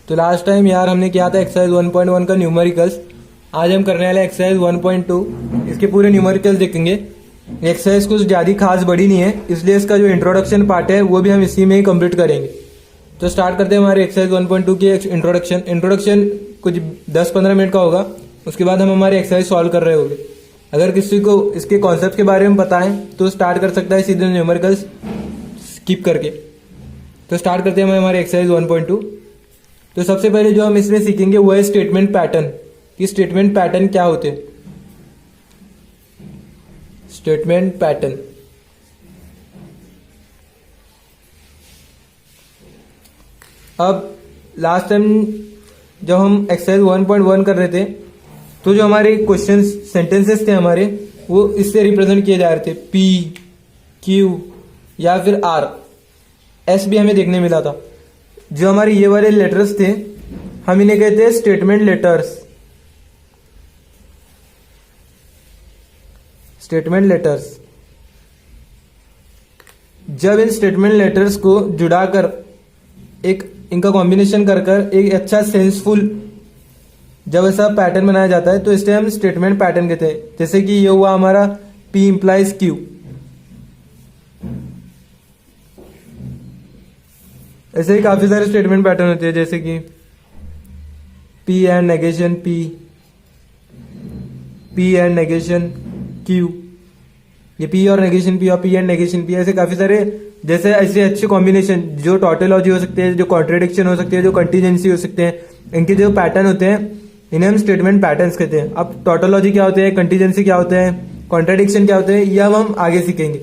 तो last time यार हमने किया था एक्सरसाइज 1.1 का न्यूमेरिकल्स। आज हम करने वाले एक्सरसाइज 1.2। इसके पूरे न्यूमेरिकल्स देखेंगे। एक्सरसाइज कुछ ज़्यादा खास बड़ी नहीं है, इसलिए इसका जो इंट्रोडक्शन पार्ट है वो भी हम इसी में ही कंप्लीट करेंगे। तो स्टार्ट करते हैं हमारे एक्सरसाइज 1.2 की इंट्रोडक्शन कुछ 10-15 मिनट का होगा। उसके बाद हम हमारी एक्सरसाइज सॉल्व कर रहे होंगे। अगर किसी को इसके कॉन्सेप्ट के बारे में पता है तो स्टार्ट कर सकता है सीधे न्यूमेरिकल्स स्किप करके। तो स्टार्ट करते हैं हमारे एक्सरसाइज 1.2। तो सबसे पहले जो हम इसमें सीखेंगे वो है स्टेटमेंट पैटर्न। कि स्टेटमेंट पैटर्न क्या होते हैं। स्टेटमेंट पैटर्न अब लास्ट टाइम जब हम एक्सरसाइज 1.1 कर रहे थे तो जो हमारे क्वेश्चन सेंटेंसेस थे हमारे वो इससे रिप्रेजेंट किए जा रहे थे। पी, क्यू या फिर आर, एस भी हमें देखने मिला था। जो हमारे ये वाले लेटर्स थे हम इन्हें कहते हैं स्टेटमेंट लेटर्स। Statement letters. जब इन स्टेटमेंट लेटर्स को जुड़ाकर एक इनका कॉम्बिनेशन कर एक अच्छा सेंसफुल जब ऐसा पैटर्न बनाया जाता है तो इसे हम स्टेटमेंट पैटर्न कहते हैं। जैसे कि ये हुआ हमारा P इंप्लाइज Q। ऐसे ही काफी सारे स्टेटमेंट पैटर्न होते हैं, जैसे कि P and negation P, P and negation Q, ये P और नेगेशन P और P एंड नेगेशन P, ऐसे काफी सारे जैसे ऐसे अच्छे कॉम्बिनेशन जो टॉटोलॉजी हो सकते हैं, जो कॉन्ट्रेडिक्शन हो सकती है, जो कंटीजेंसी हो सकते हैं, इनके जो पैटर्न होते हैं इन्हें हम स्टेटमेंट पैटर्न्स कहते हैं। अब टॉटोलॉजी क्या होते हैं, कंटीजेंसी क्या होते हैं, कॉन्ट्रेडिक्शन क्या होते हैं, ये अब हम आगे सीखेंगे।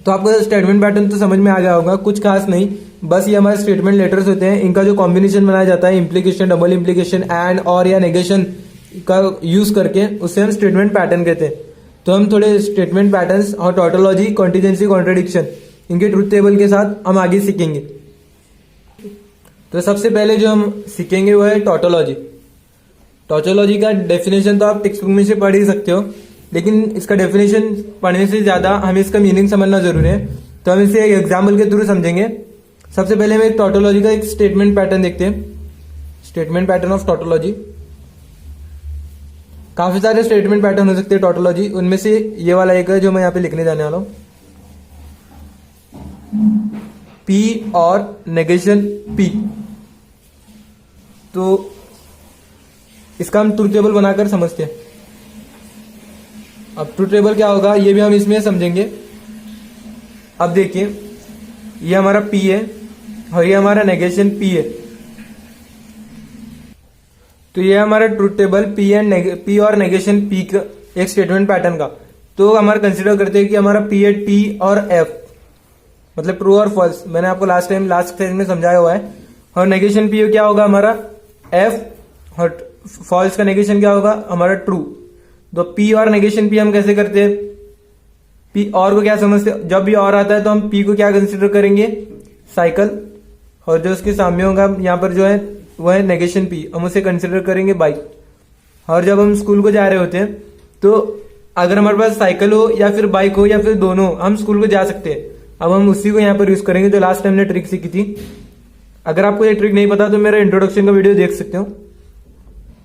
तो आपको स्टेटमेंट पैटर्न तो समझ में आ गया होगा, कुछ खास नहीं, बस ये हमारे स्टेटमेंट लेटर्स होते हैं। इनका जो कॉम्बिनेशन बनाया जाता है इम्प्लीकेशन, डबल इम्प्लीकेशन, एंड, और या नेगेशन का यूज करके, उससे हम स्टेटमेंट पैटर्न कहते हैं। तो हम थोड़े स्टेटमेंट पैटर्न्स और टॉटोलॉजी, कॉन्टीजेंसी, कॉन्ट्रेडिक्शन इनके ट्रूथ टेबल के साथ हम आगे सीखेंगे। तो सबसे पहले जो हम सीखेंगे वो है टॉटोलॉजी। टॉटोलॉजी का डेफिनेशन तो आप टेक्स्ट बुक में से पढ़ ही सकते हो, लेकिन इसका डेफिनेशन पढ़ने से ज्यादा हमें इसका मीनिंग समझना जरूरी है। तो हम इसे एक एग्जाम्पल के थ्रू समझेंगे। सबसे पहले हम एक टॉटोलॉजी का एक स्टेटमेंट पैटर्न देखते हैं। Statement pattern of tautology. काफी सारे स्टेटमेंट पैटर्न हो सकते हैं टॉटोलॉजी, उनमें से ये वाला एक है जो मैं यहाँ पे लिखने जाने वाला हूं। P और नेगेशन P। तो इसका हम ट्रूथ टेबल बनाकर समझते हैं। अब ट्रूथ टेबल क्या होगा ये भी हम इसमें समझेंगे। अब देखिए ये हमारा P है और ये हमारा नेगेशन P है। तो ये हमारा ट्रूथ टेबल P और नेगेशन P का एक स्टेटमेंट पैटर्न का। तो हमारा कंसिडर करते हैं कि हमारा P है T और F, मतलब ट्रू और फॉल्स। मैंने आपको लास्ट स्टेज में समझाया हुआ है। और नेगेशन P क्या होगा हमारा F, और फॉल्स का नेगेशन क्या होगा हमारा ट्रू। तो P और नेगेशन P हम कैसे करते हैं, P और को क्या समझते हैं, जब भी और आता है तो हम P को क्या कंसिडर करेंगे, साइकिल, और जो उसके सामने होगा यहाँ पर जो है वो है नेगेशन P, हम उसे कंसिडर करेंगे बाइक। और जब हम स्कूल को जा रहे होते हैं तो अगर हमारे पास साइकिल हो या फिर बाइक हो या फिर दोनों, हम स्कूल को जा सकते हैं। अब हम उसी को यहाँ पर यूज करेंगे जो लास्ट टाइम ने ट्रिक सीखी थी। अगर आपको ये ट्रिक नहीं पता तो मेरा इंट्रोडक्शन का वीडियो देख सकते हो।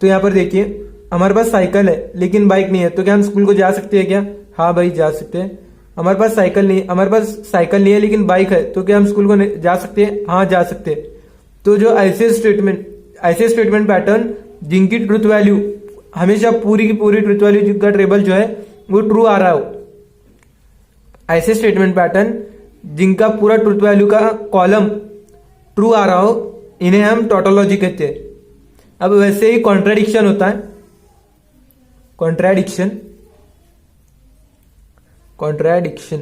तो यहाँ पर देखिए हमारे पास साइकिल है लेकिन बाइक नहीं है, तो क्या हम स्कूल को जा सकते हैं क्या, हाँ भाई जा सकते हैं। हमारे पास साइकिल नहीं है लेकिन बाइक है, तो क्या हम स्कूल को जा सकते हैं, हाँ जा सकते हैं। तो जो ऐसे स्टेटमेंट पैटर्न जिनकी ट्रुथ वैल्यू हमेशा पूरी की पूरी ट्रुथ वैल्यू का टेबल जो है वो ट्रू आ रहा हो, ऐसे स्टेटमेंट पैटर्न जिनका पूरा ट्रुथ वैल्यू का कॉलम ट्रू आ रहा हो, इन्हें हम टॉटोलॉजी कहते हैं। अब वैसे ही कॉन्ट्राडिक्शन होता है। कॉन्ट्राडिक्शन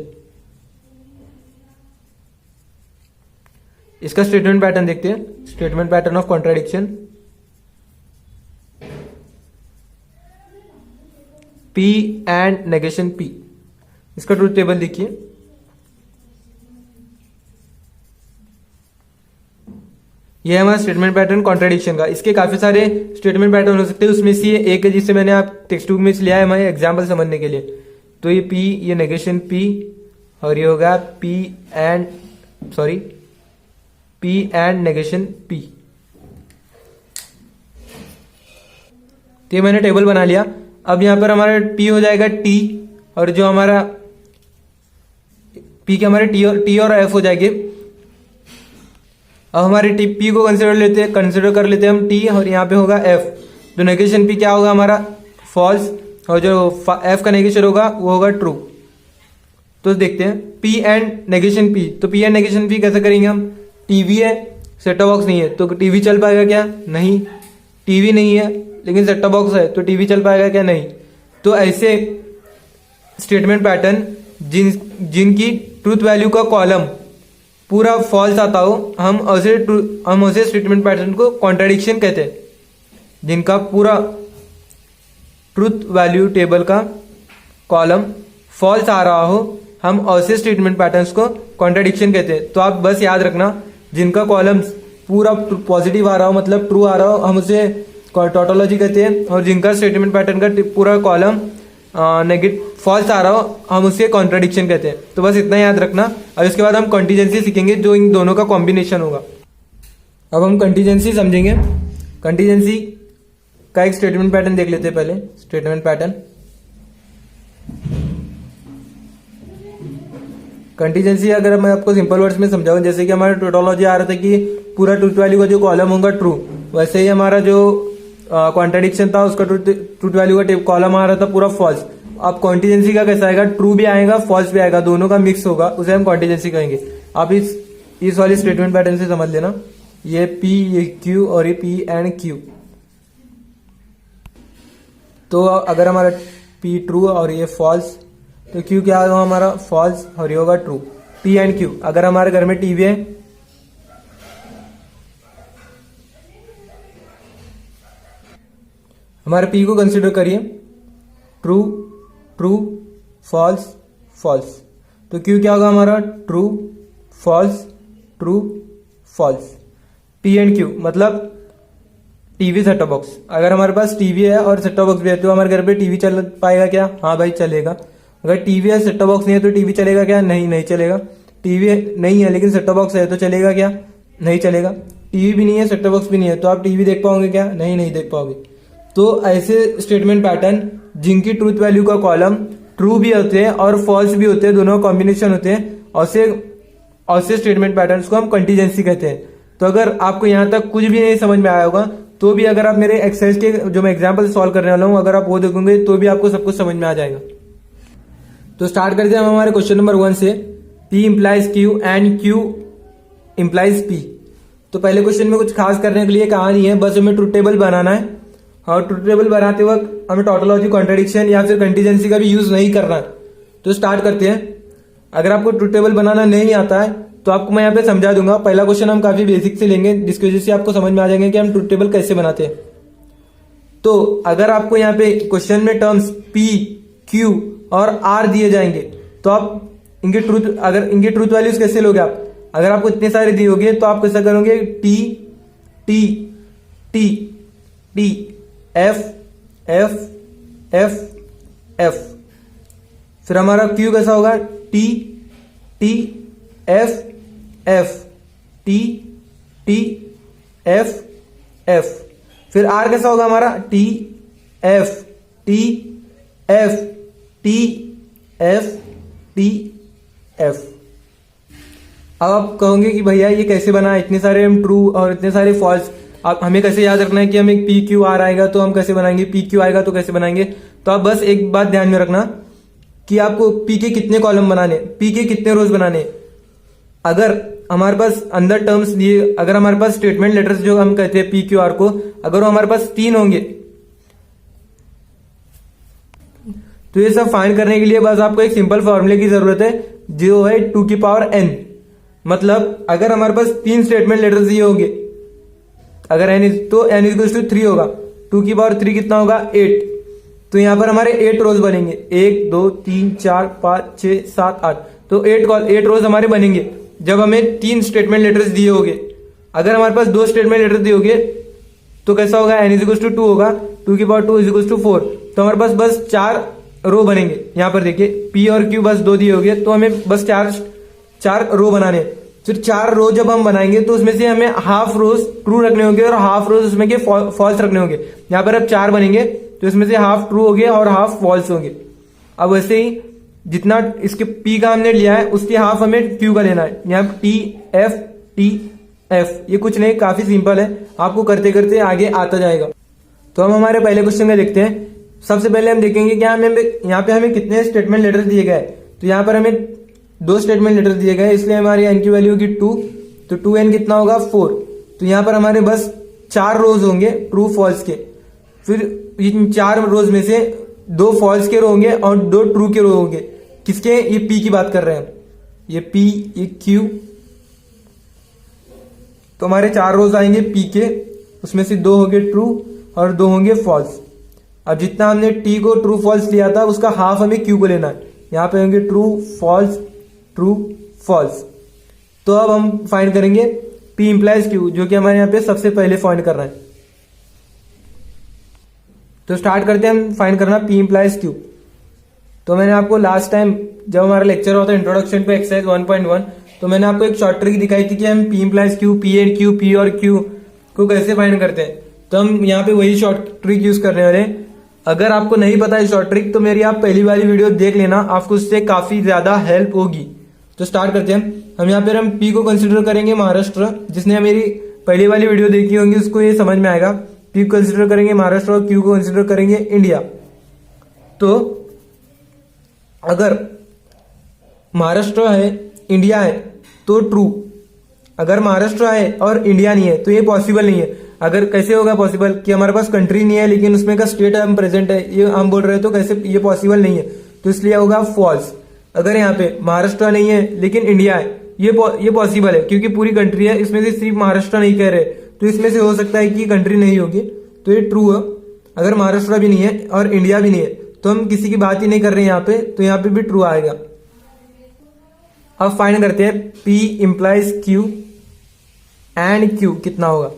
इसका स्टेटमेंट पैटर्न देखते हैं। Statement pattern of contradiction. P and negation P, इसका ट्रूथ टेबल देखिए। ये हमारा स्टेटमेंट पैटर्न कॉन्ट्राडिक्शन का। इसके काफी सारे स्टेटमेंट पैटर्न हो सकते हैं, उसमें से एक है जिससे मैंने आप टेक्स्ट बुक में से लिया है हमारे एग्जाम्पल समझने के लिए। तो ये P, ये नेगेशन P, और ये होगा P एंड नेगेशन P। तो ये मैंने टेबल बना लिया। अब यहाँ पर हमारा P हो जाएगा T, और जो हमारा P के हमारे T और F हो जाएंगे। अब हमारे P को कंसिडर कर लेते हैं हम T, और यहाँ पे होगा F। जो नेगेशन P क्या होगा हमारा फॉल्स, और जो F का नेगेशन होगा वो होगा ट्रू। तो देखते हैं P एंड नेगेशन P। तो P एंड नेगेशन P कैसे करेंगे हम? टीवी है, सेट टॉप बॉक्स नहीं है, तो टीवी चल पाएगा क्या? नहीं। टीवी नहीं है लेकिन सेट टॉप बॉक्स है, तो टीवी चल पाएगा क्या? नहीं। तो ऐसे स्टेटमेंट पैटर्न जिनकी ट्रूथ वैल्यू का कॉलम पूरा फॉल्स आता हो, हम ऐसे स्टेटमेंट पैटर्न को कॉन्ट्राडिक्शन कहते हैं। जिनका पूरा ट्रूथ वैल्यू टेबल का कॉलम फॉल्स आ रहा हो, हम ऐसे स्टेटमेंट पैटर्न्स को कॉन्ट्राडिक्शन कहते हैं। तो आप बस याद रखना, जिनका कॉलम पूरा पॉजिटिव आ रहा हो, मतलब ट्रू आ रहा हो, हम उसे टोटोलॉजी कहते हैं, और जिनका स्टेटमेंट पैटर्न का पूरा कॉलम नेगेटिव फॉल्स आ रहा हो, हम उसे कॉन्ट्राडिक्शन कहते हैं। तो बस इतना याद रखना। और इसके बाद हम कंटीजेंसी सीखेंगे, जो इन दोनों का कॉम्बिनेशन होगा। अब हम कंटीजेंसी समझेंगे। कंटीजेंसी का एक स्टेटमेंट पैटर्न देख लेते हैं पहले। स्टेटमेंट पैटर्न कंटीजेंसी अगर मैं आपको सिंपल वर्ड्स में समझाऊं, जैसे कि हमारा टोटोलॉजी आ रहा था कि पूरा ट्रूथ वैल्यू का जो कॉलम होगा ट्रू, वैसे ही हमारा जो कॉन्ट्राडिक्शन था उसका ट्रूथ वैल्यू का कॉलम आ रहा था पूरा फॉल्स। अब कॉन्टीजेंसी का कैसा आएगा? ट्रू भी आएगा, फॉल्स भी आएगा, दोनों का मिक्स होगा, उसे हम कॉन्टीजेंसी कहेंगे। आप इस वाली स्टेटमेंट पैटर्न से समझ लेना, ये P, ये Q और ये P एंड Q। तो अगर हमारा P ट्रू और ये फॉल्स, तो Q क्या होगा हमारा? फॉल्स, और ये होगा ट्रू। P एंड Q, अगर हमारे घर में टीवी है, हमारे P को कंसिडर करिए, ट्रू ट्रू फॉल्स फॉल्स। तो Q क्या होगा हमारा? True false true false. P and Q मतलब टीवी सेट टॉप बॉक्स। अगर हमारे पास टीवी है और सेट टॉप बॉक्स भी है, तो हमारे घर पे टीवी चल पाएगा क्या? हाँ भाई चलेगा। अगर टीवी है सेट टॉप बॉक्स नहीं है, तो टीवी चलेगा क्या? नहीं, नहीं चलेगा। टीवी नहीं है लेकिन सेट टॉप बॉक्स है, तो चलेगा क्या? नहीं चलेगा। टीवी भी नहीं है, सेट टॉप बॉक्स भी नहीं है, तो आप टीवी देख पाओगे क्या? नहीं, नहीं देख पाओगे। तो ऐसे स्टेटमेंट पैटर्न जिनकी ट्रूथ वैल्यू का कॉलम ट्रू भी होते हैं और फॉल्स भी होते हैं, दोनों कॉम्बिनेशन होते हैं, ऐसे स्टेटमेंट पैटर्न्स को हम कंटीजेंसी कहते हैं। तो अगर आपको यहाँ तक कुछ भी नहीं समझ में आया होगा, तो भी अगर आप मेरे एक्सरसाइज के जो मैं एग्जाम्पल सॉल्व करने वाला हूँ, अगर आप वो देखोगे तो भी आपको सब कुछ समझ में आ जाएगा। तो स्टार्ट करते हैं हम हमारे क्वेश्चन नंबर 1 से। P implies Q and Q implies P। तो पहले क्वेश्चन में कुछ खास करने के लिए कहा नहीं है, बस हमें ट्रूथ टेबल बनाना है। और ट्रूथ टेबल बनाते वक्त हमें टोटोलॉजी, कॉन्ट्राडिक्शन या फिर कंटीजेंसी का भी यूज नहीं करना है। तो स्टार्ट करते हैं। अगर आपको ट्रूथ टेबल बनाना नहीं आता है तो आपको मैं यहाँ पे समझा दूंगा। पहला क्वेश्चन हम काफी बेसिक से लेंगे, जिसकी वजह से आपको समझ में आ जाएंगे कि हम ट्रूथ टेबल कैसे बनाते हैं। तो अगर आपको यहाँ पे क्वेश्चन में टर्म्स P, Q और R दिए जाएंगे, तो आप इनके ट्रूथ वैल्यूज कैसे लोगे आप? अगर आपको इतने सारे दिए होंगे तो आप कैसा करोगे? T T T T F F F F। फिर हमारा Q कैसा होगा? T T F F T T F F। फिर R कैसा होगा हमारा? T F T F T F T F। अब आप कहोगे कि भैया ये कैसे बना, इतने सारे हम ट्रू और इतने सारे फॉल्स, आप हमें कैसे याद रखना है कि हमें P Q R आएगा तो हम कैसे बनाएंगे, P Q आएगा तो कैसे बनाएंगे? तो आप बस एक बात ध्यान में रखना कि आपको P के कितने कॉलम बनाने, P के कितने रोज बनाने। अगर हमारे पास अंदर टर्म्स दिए, अगर हमारे पास स्टेटमेंट लेटर्स जो हम कहते हैं P Q R को, अगर वो हमारे पास 3 होंगे, तो ये सब फाइंड करने के लिए बस आपको एक सिंपल फॉर्मूले की जरूरत है, जो है 2 की पावर n। मतलब अगर हमारे पास 3 स्टेटमेंट लेटर्स दिए होंगे, अगर n तो n इक्वल्स टू 3 होगा। 2 की पावर 3 कितना होगा? 8। तो यहां पर हमारे 8 रोज बनेंगे, 1 2 3 4 5 6 7 8। तो 8 रोज हमारे बनेंगे जब हमें 3 स्टेटमेंट लेटर्स दिए होंगे। अगर हमारे पास 2 स्टेटमेंट लेटर्स दिए होंगे तो कैसा होगा? n इक्वल्स टू 2 होगा। 2 की पावर 2 इक्वल्स टू 4। तो हमारे पास बस 4 रो बनेंगे। यहां पर देखिए P और Q बस 2 दिए होंगे, तो हमें बस 4 रो बनाने। फिर 4 रो जब हम बनाएंगे तो उसमें से हमें हाफ रोज ट्रू रखने होंगे और हाफ रोज उसमें के फॉल्स रखने होंगे। यहाँ पर अब 4 बनेंगे तो इसमें से हाफ ट्रू हो गए और हाफ फॉल्स होंगे। अब वैसे ही जितना इसके पी का हमने लिया है उसके हाफ हमें क्यू का लेना है। यहाँ टी एफ ये कुछ नहीं, काफी सिंपल है, आपको करते करते आगे आता जाएगा। तो हम हमारे पहले क्वेश्चन में देखते हैं। सबसे पहले हम देखेंगे कि यहाँ पे हमें कितने स्टेटमेंट लेटर दिए गए। तो यहाँ पर हमें 2 स्टेटमेंट लेटर दिए गए, इसलिए हमारी एन की वैल्यू होगी 2। तो 2n कितना होगा 4। तो यहाँ पर हमारे बस 4 रोज होंगे ट्रू फॉल्स के। फिर इन 4 रोज में से 2 फॉल्स के रो होंगे और 2 ट्रू के रो होंगे। किसके? ये पी की बात कर रहे हैं, ये पी ये क्यू। तो हमारे 4 रोज आएंगे पी के, उसमें से 2 होंगे ट्रू और 2 होंगे फॉल्स। अब जितना हमने टी को ट्रू फॉल्स लिया था उसका हाफ हमें क्यू को लेना है। यहां पे होंगे ट्रू फॉल्स। तो अब हम फाइंड करेंगे पी इंप्लाइज क्यू, जो कि हमारे यहाँ पे सबसे पहले फाइंड करना है। तो स्टार्ट करते हैं हम फाइंड करना पी इंप्लाइज क्यू। तो मैंने आपको लास्ट टाइम जब हमारा लेक्चर होता है इंट्रोडक्शन टू एक्सरसाइज 1.1, तो मैंने आपको एक शॉर्ट ट्रिक दिखाई थी कि हम P implies Q, P and Q, P और क्यू को कैसे फाइंड करते हैं। तो हम यहाँ पे वही शॉर्ट ट्रिक यूज करने वाले हैं। अगर आपको नहीं पता है शॉर्ट ट्रिक तो मेरी आप पहली वाली वीडियो देख लेना, आपको उससे काफी ज्यादा हेल्प होगी। तो स्टार्ट करते हैं हम यहाँ पे हम पी को कंसिडर करेंगे महाराष्ट्र। जिसने मेरी पहली वाली वीडियो देखी होगी उसको ये समझ में आएगा। पी को कंसिडर करेंगे महाराष्ट्र और क्यू को कंसिडर करेंगे इंडिया। तो अगर महाराष्ट्र है इंडिया है तो ट्रू, अगर महाराष्ट्र है और इंडिया नहीं है तो ये पॉसिबल नहीं है। अगर कैसे होगा पॉसिबल कि हमारे पास कंट्री नहीं है लेकिन उसमें का स्टेट हम प्रेजेंट है, ये हम बोल रहे हैं, तो कैसे ये पॉसिबल नहीं है, तो इसलिए होगा फॉल्स। अगर यहाँ पे महाराष्ट्र नहीं है लेकिन इंडिया है, ये पॉसिबल है क्योंकि पूरी कंट्री है, इसमें से सिर्फ महाराष्ट्र नहीं कह रहे, तो इसमें से हो सकता है कि कंट्री नहीं होगी, तो ये ट्रू है। अगर महाराष्ट्र भी नहीं है और इंडिया भी नहीं है तो हम किसी की बात ही नहीं कर रहे हैं यहाँ पे, तो यहाँ पे भी ट्रू आएगा। अब फाइंड करते हैं P implies Q and Q कितना होगा,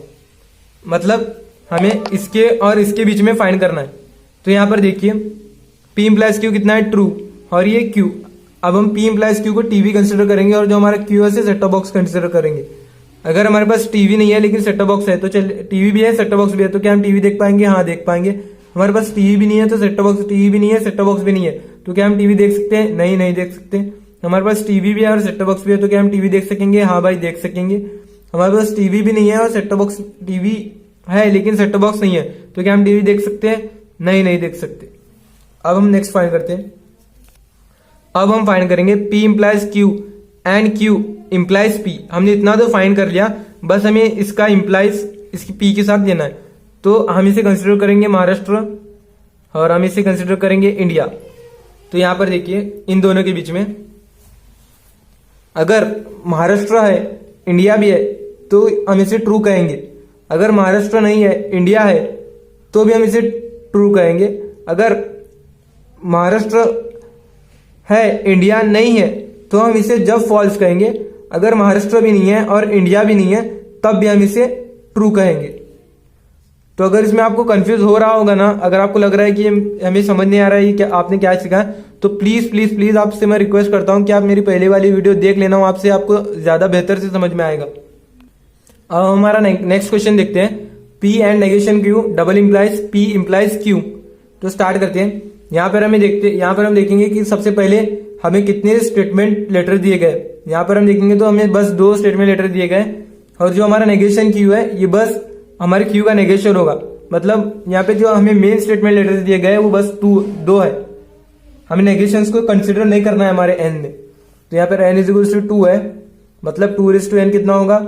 मतलब हमें इसके और इसके बीच में फाइंड करना है। तो यहां पर देखिए P इंप्लाइज Q कितना है ट्रू और ये Q। अब हम P इंप्लाइज Q को टीवी कंसिडर करेंगे और जो हमारा Q है सेट टॉप बॉक्स कंसिडर करेंगे। अगर हमारे पास टीवी नहीं है लेकिन सेट टॉप बॉक्स है, तो चल टीवी भी है सेट टॉप बॉक्स भी है, तो क्या हम टीवी देख पाएंगे? हाँ देख पाएंगे। हमारे पास टीवी भी नहीं है तो सेट टॉप बॉक्स, टीवी भी नहीं है सेट टॉप बॉक्स भी नहीं है, तो क्या हम टीवी देख सकते हैं? नहीं देख सकते। हमारे पास टीवी भी है और सेट टॉप बॉक्स भी है, तो क्या हम टीवी देख सकेंगे? हाँ भाई देख सकेंगे। हमारे पास टीवी भी नहीं है और सेट टॉप बॉक्स, टीवी है लेकिन सेट टॉप बॉक्स नहीं है, तो क्या हम टीवी देख सकते हैं? नहीं देख सकते। अब हम नेक्स्ट फाइंड करते हैं। अब हम फाइंड करेंगे P implies Q and Q implies P। हमने इतना तो फाइंड कर लिया, बस हमें इसका इंप्लाइज इसकी P के साथ लेना है। तो हम इसे कंसिडर करेंगे महाराष्ट्र और हम इसे कंसिडर करेंगे इंडिया। तो यहां पर देखिए इन दोनों के बीच में अगर महाराष्ट्र है इंडिया भी है तो हम इसे ट्रू कहेंगे। अगर महाराष्ट्र नहीं है इंडिया है तो भी हम इसे ट्रू कहेंगे। अगर महाराष्ट्र है इंडिया नहीं है तो हम इसे जब फॉल्स कहेंगे। अगर महाराष्ट्र भी नहीं है और इंडिया भी नहीं है तब भी हम इसे ट्रू कहेंगे। तो अगर इसमें आपको कंफ्यूज हो रहा होगा ना, अगर आपको लग रहा है कि हमें समझ नहीं आ रहा है कि आपने क्या सीखा है, तो प्लीज प्लीज प्लीज आपसे मैं रिक्वेस्ट करता हूं कि आप मेरी पहले वाली वीडियो देख लेना, आपसे आपको ज्यादा बेहतर से समझ में आएगा। अब हमारा नेक्स्ट क्वेश्चन देखते हैं। P and negation Q double implies P implies Q। तो स्टार्ट करते हैं। यहाँ पर हम देखेंगे कि सबसे पहले हमें कितने स्टेटमेंट लेटर दिए गए। यहाँ पर हम देखेंगे तो हमें बस 2 स्टेटमेंट लेटर दिए गए और जो हमारा नेगेशन Q है ये बस हमारे Q का नेगेशन होगा। मतलब यहाँ पे जो हमें मेन स्टेटमेंट लेटर दिए गए वो बस 2 है, हमें नेगेशंस को कंसिडर नहीं करना है हमारे n में। तो यहाँ पर n = 2 है, मतलब 2n कितना होगा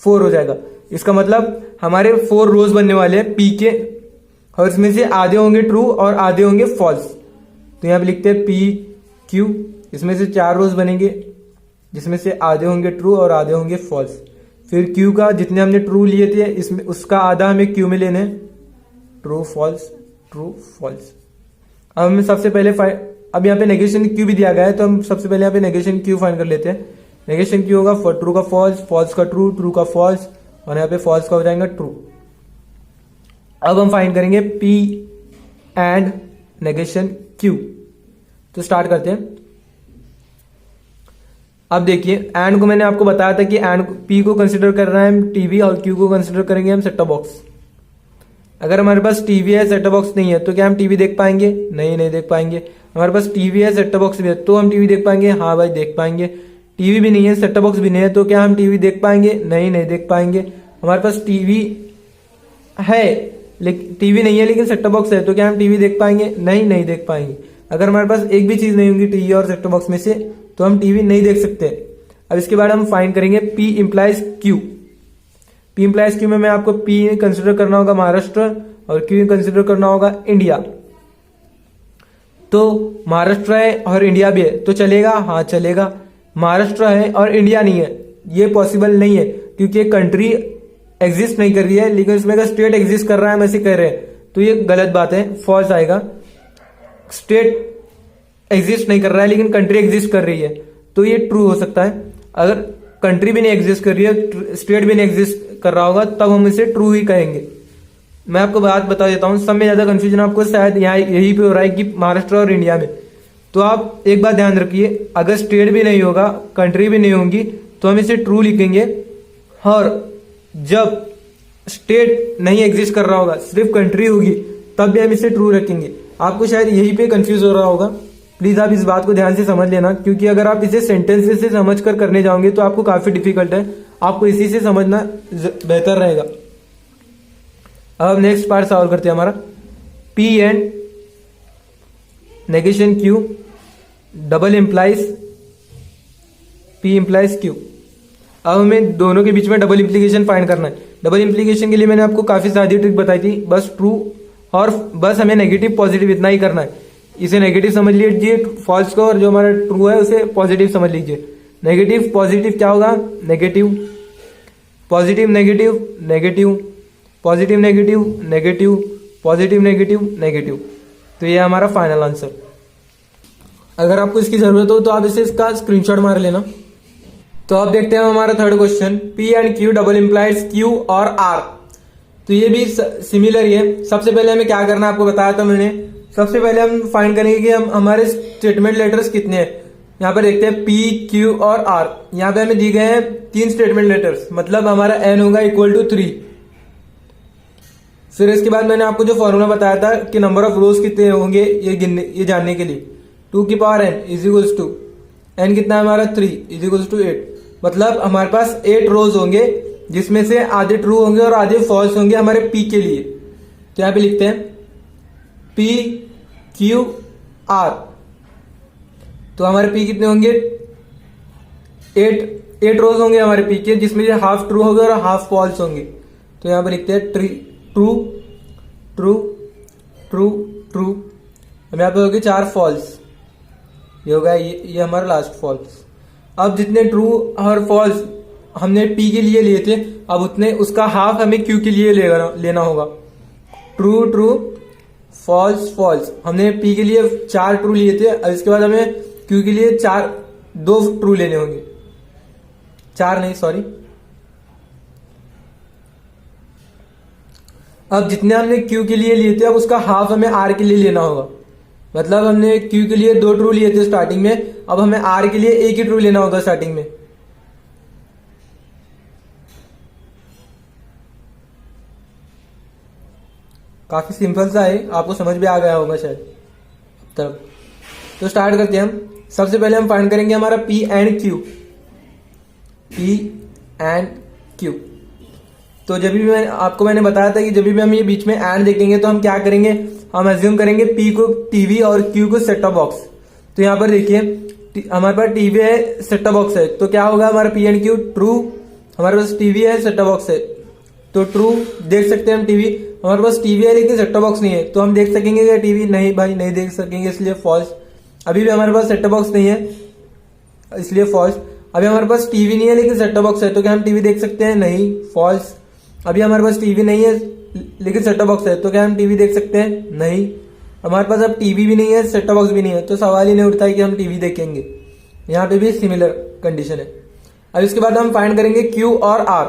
4 हो जाएगा। इसका मतलब हमारे 4 रोज बनने वाले हैं P के और इसमें से आधे होंगे ट्रू और आधे होंगे फॉल्स। तो यहाँ पे लिखते हैं P Q, इसमें से 4 रोज बनेंगे जिसमें से आधे होंगे ट्रू और आधे होंगे फॉल्स। फिर Q का जितने हमने ट्रू लिए थे इसमें उसका आधा हमें Q में लेने, ट्रू फॉल्स। अब हमें सबसे पहले अब यहाँ पे नेगेशन Q भी दिया गया है तो हम सबसे पहले यहाँ पे नेगेशन Q फाइंड कर लेते हैं। नेगेशन Q होगा ट्रू का फॉल्स, फॉल्स का ट्रू, ट्रू का फॉल्स और यहाँ पे फॉल्स का हो जाएगा ट्रू। अब हम फाइंड करेंगे P एंड नेगेशन Q। तो स्टार्ट करते हैं। अब देखिए एंड को मैंने आपको बताया था कि एंड पी को कंसिडर कर रहे हैं हम टीवी और क्यू को कंसिडर करेंगे हम सेट टॉप बॉक्स। अगर हमारे पास टीवी है सेट टॉप बॉक्स नहीं है तो क्या हम टीवी देख पाएंगे? नहीं देख पाएंगे। हमारे पास टीवी है सेट टॉप बॉक्स भी है तो हम टीवी देख पाएंगे? हाँ भाई देख पाएंगे। टीवी भी नहीं है सेट टॉप बॉक्स भी नहीं है तो क्या हम टीवी देख पाएंगे? नहीं देख पाएंगे। हमारे पास टीवी है लेकिन टीवी नहीं है लेकिन सेट टॉप बॉक्स है तो क्या हम टीवी देख पाएंगे? नहीं देख पाएंगे। अगर हमारे पास एक भी चीज नहीं होगी टीवी और सेट टॉप बॉक्स में से तो हम टीवी नहीं देख सकते। अब इसके बाद हम फाइंड करेंगे P implies Q. P implies Q में मैं आपको पी कंसिडर करना होगा महाराष्ट्र और क्यू कंसिडर करना होगा इंडिया। तो महाराष्ट्र है और इंडिया भी है तो चलेगा? हाँ चलेगा। महाराष्ट्र है और इंडिया नहीं है ये पॉसिबल नहीं है क्योंकि कंट्री एग्जिस्ट नहीं कर रही है, लेकिन इसमें अगर स्टेट एग्जिस्ट कर रहा है हम ऐसे कह रहे हैं तो ये गलत बात है, फॉल्स आएगा। स्टेट एग्जिस्ट नहीं कर रहा है लेकिन कंट्री एग्जिस्ट कर रही है तो ये ट्रू हो सकता है। अगर कंट्री भी नहीं एग्जिस्ट कर रही है, स्टेट भी नहीं एग्जिस्ट कर रहा होगा तब हम इसे ट्रू ही कहेंगे। मैं आपको बात बता देता हूं, सब में ज्यादा कंफ्यूजन आपको शायद यहाँ यही पे हो रहा है कि महाराष्ट्र और इंडिया में। तो आप एक बात ध्यान रखिए, अगर स्टेट भी नहीं होगा कंट्री भी नहीं होंगी तो हम इसे ट्रू लिखेंगे, और जब स्टेट नहीं एग्जिस्ट कर रहा होगा सिर्फ कंट्री होगी तब भी हम इसे ट्रू रखेंगे। आपको शायद यही पे कंफ्यूज हो रहा होगा, प्लीज आप इस बात को ध्यान से समझ लेना, क्योंकि अगर आप इसे सेंटेंस से समझ कर करने जाओगे तो आपको काफी डिफिकल्ट है, आपको इसी से समझना बेहतर रहेगा। अब नेक्स्ट पार्ट सॉल्व करते हैं हमारा P and negation Q double implies P implies Q. अब हमें दोनों के बीच में डबल इंप्लीकेशन फाइंड करना है। डबल इंप्लीकेशन के लिए मैंने आपको काफी सारी ट्रिक बताई थी, बस ट्रू और बस हमें नेगेटिव पॉजिटिव इतना ही करना है। इसे नेगेटिव समझ लीजिए फॉल्स को, और जो हमारा ट्रू है उसे पॉजिटिव समझ लीजिए। नेगेटिव पॉजिटिव क्या होगा? Negative positive negative negative positive negative negative positive negative negative. तो ये हमारा फाइनल आंसर। अगर आपको इसकी जरूरत हो तो आप इसे इसका स्क्रीनशॉट मार लेना। तो अब देखते हैं हमारा third question, P and Q double implies Q और आर। तो ये भी सिमिलर ही है। सबसे पहले हमें क्या करना है आपको बताया था मैंने। सबसे पहले हम फाइंड करेंगे कि हम हमारे स्टेटमेंट लेटर्स कितने हैं। यहाँ पर देखते हैं पी क्यू और आर। यहाँ पे हमें दी गए हैं 3 स्टेटमेंट लेटर्स, मतलब हमारा एन होगा इक्वल टू 3। फिर इसके बाद मैंने आपको जो फॉर्मूला बताया था कि नंबर ऑफ रोज कितने होंगे ये जानने के लिए 2 की power n is equals to n कितना है हमारा 3 इज इक्वल्स टू 8। मतलब हमारे पास 8 रोज होंगे जिसमें से आधे ट्रू होंगे और आधे फॉल्स होंगे हमारे p के लिए। तो यहाँ पे लिखते हैं p q r। तो हमारे p कितने होंगे? 8 रोज होंगे हमारे p के, जिसमें से हाफ ट्रू होंगे और हाफ फॉल्स होंगे। तो यहाँ पे लिखते हैं ट्रू ट्रू ट्रू ट्रू। अब यहाँ पे होगी 4 फॉल्स, ये होगा ये हमारा लास्ट फॉल्स। अब जितने ट्रू और फॉल्स हमने पी के लिए लिए थे, अब उतने उसका हाफ हमें क्यू के लिए लेना होगा। True true false false. हमने पी के लिए 4 ट्रू लिए थे, अब इसके बाद हमें क्यू के लिए 2 ट्रू लेने होंगे। 4 नहीं, सॉरी। अब जितने हमने क्यू के लिए लिए थे अब उसका हाफ हमें आर के लिए लेना होगा। मतलब हमने क्यू के लिए 2 ट्रू लिए थे स्टार्टिंग में, अब हमें आर के लिए 1 ही ट्रू लेना होगा स्टार्टिंग में। काफी सिंपल सा है, आपको समझ में आ गया होगा शायद तब। तो स्टार्ट करते हैं हम। सबसे पहले हम फाइंड करेंगे हमारा P and Q. P and Q. तो जब भी मैंने बताया था कि जब भी हम ये बीच में एंड देखेंगे तो हम क्या करेंगे, हम एज्यूम करेंगे पी को टीवी और क्यू को सेट टॉप बॉक्स। तो यहाँ पर देखिए हमारे पास टीवी है, सेट टॉप बॉक्स है, तो क्या होगा हमारा पी एंड क्यू ट्रू। हमारे पास टीवी है, सेट टॉप बॉक्स है, तो ट्रू देख सकते हैं हम टीवी। हमारे पास टीवी है लेकिन सेट टॉप बॉक्स नहीं है, तो हम देख सकेंगे क्या टीवी? नहीं भाई, नहीं देख सकेंगे, इसलिए फॉल्स। अभी भी हमारे पास सेट टॉप बॉक्स नहीं है इसलिए फॉल्स। अभी हमारे पास टीवी नहीं है लेकिन सेट टॉप बॉक्स है, तो क्या हम टीवी देख सकते हैं? नहीं, फॉल्स। अभी हमारे पास टीवी नहीं है लेकिन सेट टॉप बॉक्स है, तो क्या हम टीवी देख सकते हैं? नहीं। हमारे पास अब टीवी भी नहीं है, सेट टॉप बॉक्स भी नहीं है, तो सवाल ही नहीं उठता है कि हम टीवी देखेंगे। यहाँ पे भी सिमिलर कंडीशन है। अब इसके बाद हम फाइंड करेंगे क्यू और आर।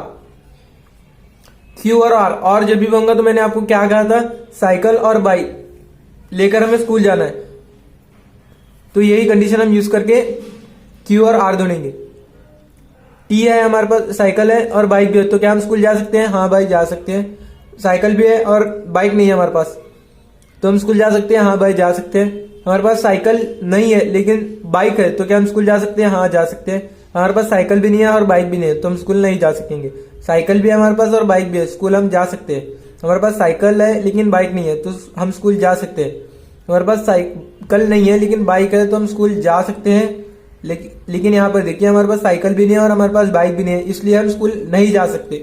क्यू और आर, और जब भी होगा तो मैंने आपको क्या कहा था, साइकिल और बाइक लेकर हमें स्कूल जाना है, तो यही कंडीशन हम यूज करके क्यू और आर ढूंढेंगे। टी है हमारे पास, साइकिल है और बाइक भी है, तो क्या हम स्कूल जा सकते हैं? हाँ भाई जा सकते हैं। साइकिल भी है और बाइक नहीं है हमारे पास, तो हम स्कूल जा सकते हैं? हाँ भाई जा सकते हैं। हमारे पास साइकिल नहीं है लेकिन बाइक है, तो क्या हम स्कूल जा सकते हैं? हाँ जा सकते हैं। हमारे पास साइकिल भी नहीं है और बाइक भी नहीं है, तो हम स्कूल नहीं जा सकेंगे। साइकिल भी है हमारे पास और बाइक भी है, स्कूल हम जा सकते हैं। हमारे पास साइकिल है लेकिन बाइक नहीं है, तो हम स्कूल जा सकते हैं। हमारे पास साइकिल नहीं है लेकिन बाइक है, तो हम स्कूल जा सकते हैं। लेकिन यहाँ पर देखिए हमारे पास साइकिल भी नहीं है और हमारे पास बाइक भी नहीं है, इसलिए हम स्कूल नहीं जा सकते।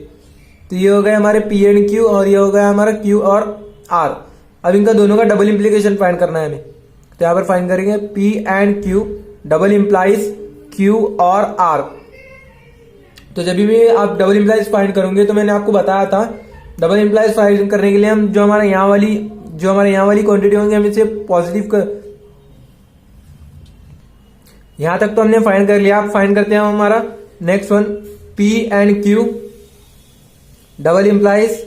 तो ये हो गए हमारे पी एंड क्यू और ये हो गया हमारा क्यू और आर। अब इनका दोनों का डबल इंप्लीकेशन फाइंड करना है हमें, तो यहाँ पर फाइंड करेंगे P and Q double implies Q और आर। तो जब भी आप डबल इंप्लाइज फाइंड करोगे, तो मैंने आपको बताया था डबल इंप्लाइज फाइंड करने के लिए हम जो हमारे यहाँ वाली क्वांटिटी होंगी हम इसे पॉजिटिव कर, यहां तक तो हमने फाइंड कर लिया। आप फाइंड करते हैं हमारा next one P and Q double implies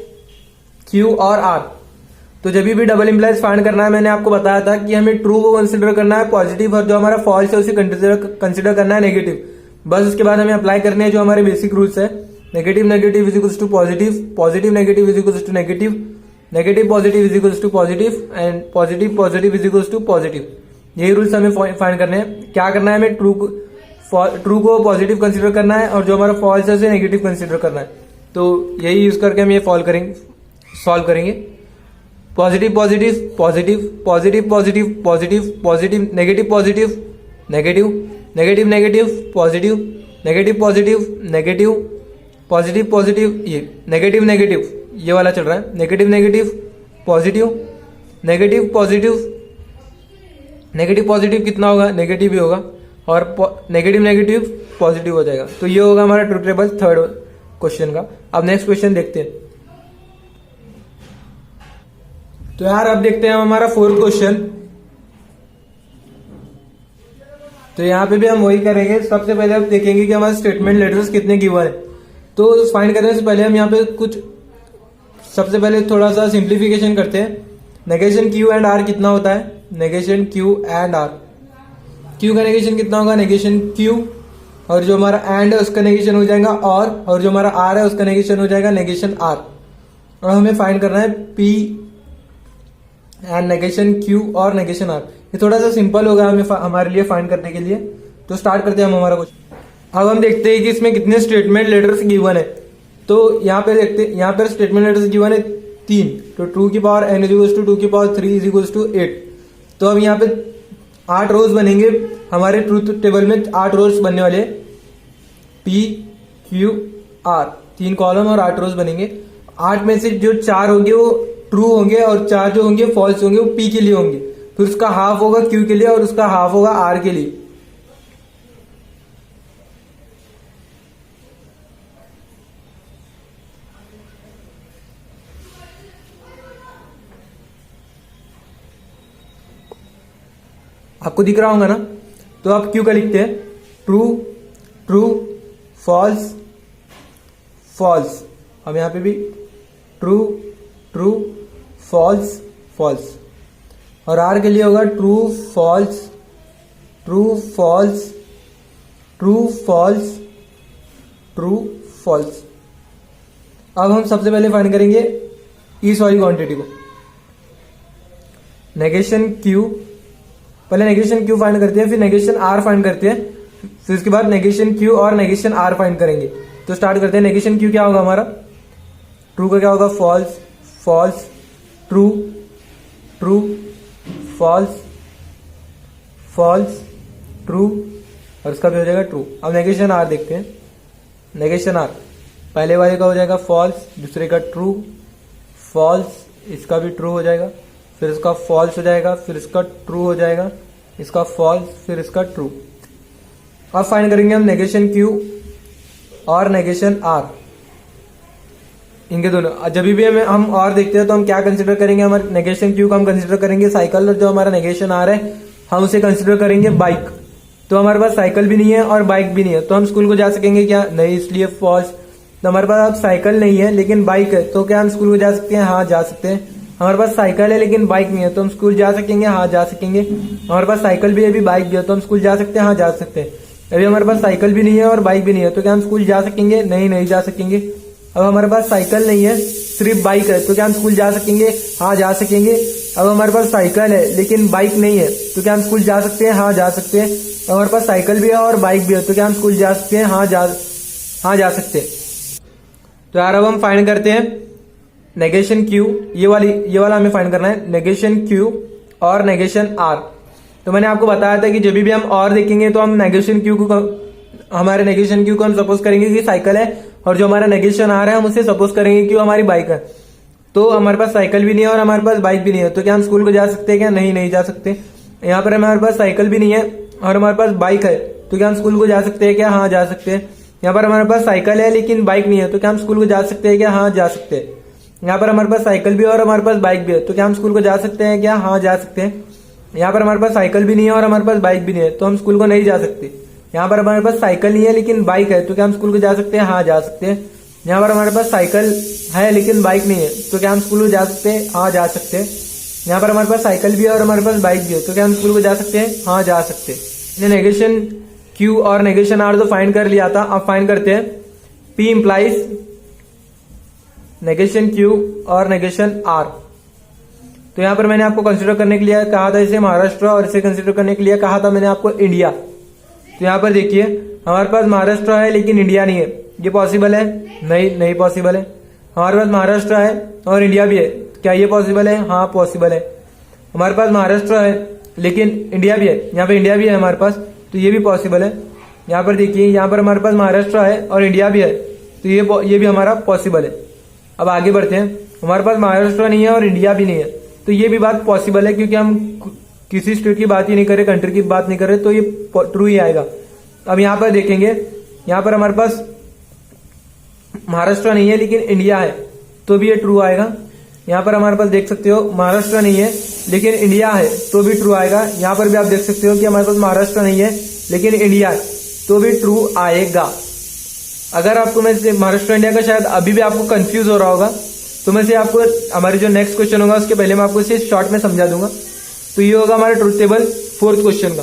Q और आर। तो जब भी डबल इंप्लाइज फाइंड करना है, मैंने आपको बताया था कि हमें ट्रू को कंसीडर करना है पॉजिटिव, और जो हमारा फॉल्स है उसे कंसीडर करना है नेगेटिव। बस उसके बाद हमें अप्लाई करने हैं जो हमारे बेसिक रूल्स है। Negative negative is equals to positive, positive negative is equals to negative, negative positive is equals to positive and positive positive is equals to positive. यही रूल्स हमें फाइंड करने हैं। क्या करना है हमें? ट्रू को पॉजिटिव कंसीडर करना है और जो हमारा फॉल्स है उसे नेगेटिव कंसीडर करना है। तो यही यूज करके हम ये सॉल्व करेंगे। Positive positive positive positive positive positive positive negative positive negative negative negative positive negative positive negative positive positive, ये नेगेटिव नेगेटिव ये वाला चल रहा है। Negative negative positive negative positive, negative positive कितना होगा? नेगेटिव ही होगा, और नेगेटिव नेगेटिव पॉजिटिव हो जाएगा। तो ये होगा हमारा ट्रूथ टेबल थर्ड क्वेश्चन का। अब नेक्स्ट क्वेश्चन देखते हैं। तो यार अब देखते हैं हमारा फोर्थ क्वेश्चन। तो यहाँ पे भी हम वही करेंगे। सबसे पहले हम देखेंगे कि हमारे स्टेटमेंट लेटर्स कितने गिवन है। तो फाइंड करने से पहले हम यहाँ पे सबसे पहले थोड़ा सा सिंप्लीफिकेशन करते हैं। नेगेशन क्यू एंड आर कितना होता है? Negation Q and R, Q का नेगेशन कितना होगा? नेगेशन क्यू, और जो हमारा एंड है उसका नेगेशन हो जाएगा और जो हमारा आर है उसका नेगेशन हो जाएगा नेगेशन आर। और हमें फाइंड करना है पी एंड नेगेशन क्यू और नेगेशन आर। ये थोड़ा सा सिंपल होगा हमारे लिए फाइंड करने के लिए। तो स्टार्ट करते हैं हम हमारा क्वेश्चन। अब हम देखते हैं कि इसमें कितने स्टेटमेंट लेटर्स गिवन है। तो यहाँ पे देखते हैं, यहाँ पर स्टेटमेंट लेटर्स गिवन है 3। तो 2 की power n is equals to 2 की पावर 3 इज इक्वल्स टू 8। तो अब यहाँ पे 8 रोज बनेंगे हमारे ट्रूथ टेबल में। 8 रोज बनने वाले P Q R, 3 कॉलम और 8 रोज बनेंगे। 8 में से जो 4 होंगे वो ट्रू होंगे और 4 जो होंगे फॉल्स होंगे, वो P के लिए होंगे। फिर उसका हाफ होगा Q के लिए और उसका हाफ होगा R के लिए। आपको दिख रहा होगा ना? तो आप क्यू का लिखते हैं ट्रू ट्रू फॉल्स फॉल्स। हम यहाँ पे भी ट्रू ट्रू फॉल्स फॉल्स, और आर के लिए होगा true false true false true false true false. अब हम सबसे पहले फाइंड करेंगे इस वाली क्वांटिटी को, नेगेशन क्यू। पहले नेगेशन क्यू फाइंड करते हैं, फिर नेगेशन आर फाइंड करते हैं, फिर उसके बाद नेगेशन क्यू और नेगेशन आर फाइंड करेंगे। तो स्टार्ट करते हैं। नेगेशन क्यू क्या होगा हमारा? ट्रू का क्या होगा? False false true true false false true, और उसका भी हो जाएगा ट्रू। अब नेगेशन आर देखते हैं। नेगेशन आर पहले वाले का हो जाएगा फॉल्स, दूसरे का ट्रू फॉल्स, इसका भी ट्रू हो जाएगा, फिर इसका फॉल्स हो जाएगा, फिर इसका ट्रू हो जाएगा, इसका फॉल्स, फिर इसका ट्रू। अब फाइंड करेंगे हम नेगेशन क्यू और नेगेशन आर, इनके दोनों। जब भी हम और देखते हैं तो हम क्या कंसीडर करेंगे? हमारे नेगेशन क्यू का हम कंसीडर करेंगे साइकिल, और जो हमारा नेगेशन आर है हम उसे कंसीडर करेंगे बाइक। तो हमारे पास साइकिल भी नहीं है और बाइक भी नहीं है, तो हम स्कूल को जा सकेंगे क्या? नहीं, इसलिए फॉल्स। तो हमारे पास अब साइकिल नहीं है लेकिन बाइक है, तो क्या हम स्कूल को जा सकते हैं? हाँ जा सकते हैं। हमारे पास साइकिल है लेकिन बाइक नहीं है, तो हम स्कूल जा सकेंगे? हाँ जा सकेंगे। हमारे पास साइकिल भी है, भी बाइक भी है, तो हम स्कूल जा सकते हैं? हाँ जा सकते हैं। अभी हमारे पास साइकिल भी नहीं है और बाइक भी नहीं है, तो क्या हम स्कूल जा सकेंगे? नहीं, नहीं जा सकेंगे। अब हमारे पास साइकिल नहीं है, सिर्फ बाइक है, तो क्या हम स्कूल जा सकेंगे? हाँ, जा सकेंगे। अब हमारे पास साइकिल है लेकिन बाइक नहीं है, तो क्या हम स्कूल जा सकते हैं? हाँ, जा सकते हैं। अब हमारे पास साइकिल भी है और बाइक भी है, तो क्या हम स्कूल जा सकते हैं? हाँ, जा सकते हैं। तो यार अब हम फाइंड करते हैं नेगेशन क्यू, ये वाला हमें फाइंड करना है, नेगेशन क्यू और नेगेशन आर। तो मैंने आपको बताया था कि जब भी हम और देखेंगे तो हम नेगेशन क्यू को, हमारे नेगेशन क्यू को हम सपोज करेंगे कि साइकिल है, और जो हमारा नेगेशन आर है हम उसे सपोज करेंगे कि वो हमारी बाइक है। तो हमारे पास साइकिल भी नहीं है और हमारे पास बाइक भी नहीं है, तो क्या हम स्कूल को जा सकते हैं क्या? नहीं, नहीं जा सकते। यहाँ पर हमारे पास साइकिल भी नहीं है और हमारे पास बाइक है, तो क्या हम स्कूल को जा सकते हैं क्या? हाँ, जा सकते हैं। यहाँ पर हमारे पास साइकिल है लेकिन बाइक नहीं है, तो क्या हम स्कूल को जा सकते हैं क्या? हाँ, जा सकते हैं। यहाँ पर हमारे पास साइकिल भी है और हमारे पास बाइक भी है, तो क्या हम स्कूल को जा सकते हैं क्या? हाँ, जा सकते हैं। यहाँ पर हमारे पास साइकिल भी नहीं है और हमारे पास बाइक भी नहीं है, तो हम स्कूल को नहीं जा सकते। यहाँ पर हमारे पास साइकिल नहीं है लेकिन बाइक है, तो क्या हम स्कूल को जा सकते हैं? हाँ, जा सकते हैं। यहाँ पर हमारे पास साइकिल है लेकिन बाइक नहीं है, तो क्या हम स्कूल को जा सकते हैं? हाँ, जा सकते हैं। यहाँ पर हमारे पास साइकिल भी है और हमारे पास बाइक भी है, तो क्या हम स्कूल को जा सकते हैं? हाँ, जा सकते हैं। नेगेशन क्यू और नेगेशन आर तो फाइंड कर लिया था, अब फाइंड करते हैं पी इंप्लाइज नेगेशन क्यू और नेगेशन आर। तो यहाँ पर मैंने आपको कंसिडर करने के लिए कहा था इसे महाराष्ट्र, और इसे कंसिडर करने के लिए कहा था मैंने आपको इंडिया। तो यहाँ पर देखिए हमारे पास महाराष्ट्र है लेकिन इंडिया नहीं है, ये पॉसिबल है? नहीं, नहीं पॉसिबल है। हमारे पास महाराष्ट्र है और इंडिया भी है, क्या ये पॉसिबल है? हाँ, पॉसिबल है। हमारे पास महाराष्ट्र है लेकिन इंडिया भी है, यहाँ पे इंडिया भी है हमारे पास, तो ये भी पॉसिबल है। यहाँ पर देखिए यहाँ पर हमारे पास महाराष्ट्र है और इंडिया भी है, तो ये भी हमारा पॉसिबल है। अब आगे बढ़ते हैं, हमारे पास महाराष्ट्र नहीं है और इंडिया भी नहीं है, तो ये भी बात पॉसिबल है, क्योंकि हम किसी स्टेट की बात ही नहीं कर रहे, कंट्री की बात नहीं कर रहे, तो ये ट्रू ही आएगा। अब यहाँ पर देखेंगे, यहाँ पर हमारे पास महाराष्ट्र नहीं है लेकिन इंडिया है, तो भी ये ट्रू आएगा। यहाँ पर हमारे पास देख सकते हो महाराष्ट्र नहीं है लेकिन इंडिया है, तो भी ट्रू आएगा। यहाँ पर भी आप देख सकते हो कि हमारे पास महाराष्ट्र नहीं है लेकिन इंडिया है, तो भी ट्रू आएगा। अगर आपको मैं महाराष्ट्र इंडिया का शायद अभी भी आपको कंफ्यूज हो रहा होगा, तो मैं से आपको हमारे जो नेक्स्ट क्वेश्चन होगा उसके पहले मैं आपको इसे शॉर्ट में समझा दूंगा। तो ये होगा हमारा ट्रुथ टेबल 4th क्वेश्चन का।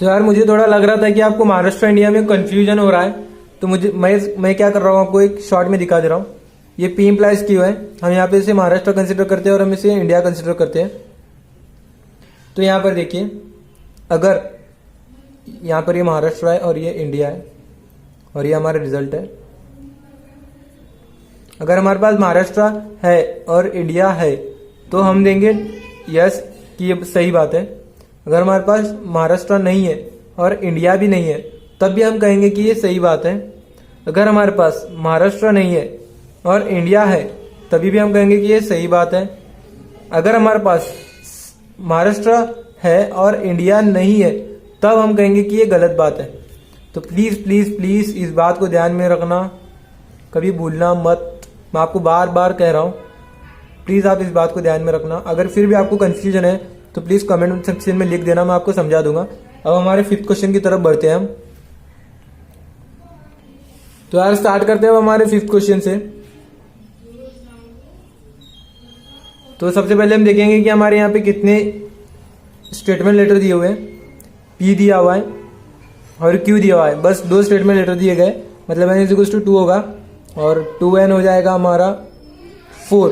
तो यार मुझे थोड़ा लग रहा था कि आपको महाराष्ट्र इंडिया में कंफ्यूजन हो रहा है, तो मैं क्या कर रहा हूँ आपको एक शॉर्ट में दिखा दे रहा हूँ। ये पी इम्प्लाइज क्यू है, हम यहाँ पे इसे महाराष्ट्र कंसिडर करते हैं और हम इसे इंडिया कंसिडर करते हैं। तो यहाँ पर देखिए, अगर यहाँ पर ये महाराष्ट्र है और ये इंडिया है और ये हमारा रिजल्ट है। अगर हमारे पास महाराष्ट्र है और इंडिया है तो हम देंगे यस कि ये सही बात है। अगर हमारे पास महाराष्ट्र नहीं है और इंडिया भी नहीं है तब भी हम कहेंगे कि ये सही बात है। अगर हमारे पास महाराष्ट्र नहीं है और इंडिया है तभी भी हम कहेंगे कि ये सही बात है। अगर हमारे पास महाराष्ट्र है और इंडिया नहीं है तब हम कहेंगे कि ये गलत बात है। तो प्लीज़ प्लीज़ प्लीज़ इस बात को ध्यान में रखना, कभी भूलना मत। मैं आपको बार बार कह रहा हूँ, प्लीज़ आप इस बात को ध्यान में रखना। अगर फिर भी आपको कंफ्यूजन है तो प्लीज़ कमेंट सेक्शन में लिख देना, मैं आपको समझा दूंगा। अब हमारे 5th क्वेश्चन की तरफ बढ़ते हैं हम। तो यार स्टार्ट करते हैं हमारे 5th क्वेश्चन से। तो सबसे पहले हम देखेंगे कि हमारे यहाँ पे कितने स्टेटमेंट लेटर दिए हुए हैं। पी दिया हुआ है और क्यू दिया हुआ है, बस 2 स्टेटमेंट लेटर दिए गए, मतलब n इज इक्वल टू 2 होगा और 2n हो जाएगा हमारा 4।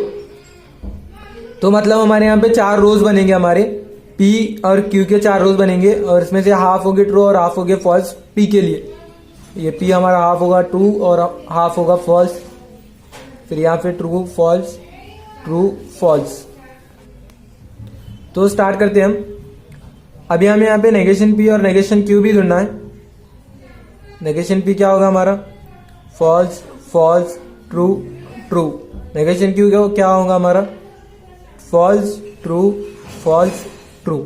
तो मतलब हमारे यहाँ पे 4 रोज बनेंगे, हमारे P और Q के 4 रोज बनेंगे और इसमें से हाफ होगे ट्रू और हाफ होगे फॉल्स P के लिए। ये P हमारा हाफ होगा ट्रू और हाफ होगा फॉल्स। फिर यहाँ पे ट्रू फॉल्स। तो स्टार्ट करते हैं हम। अभी हमें यहाँ पे नेगेशन P और नेगेशन Q भी ढूंढना है। नेगेशन P क्या होगा हमारा? False false true true. Negation Q क्या होगा हमारा? False true false true.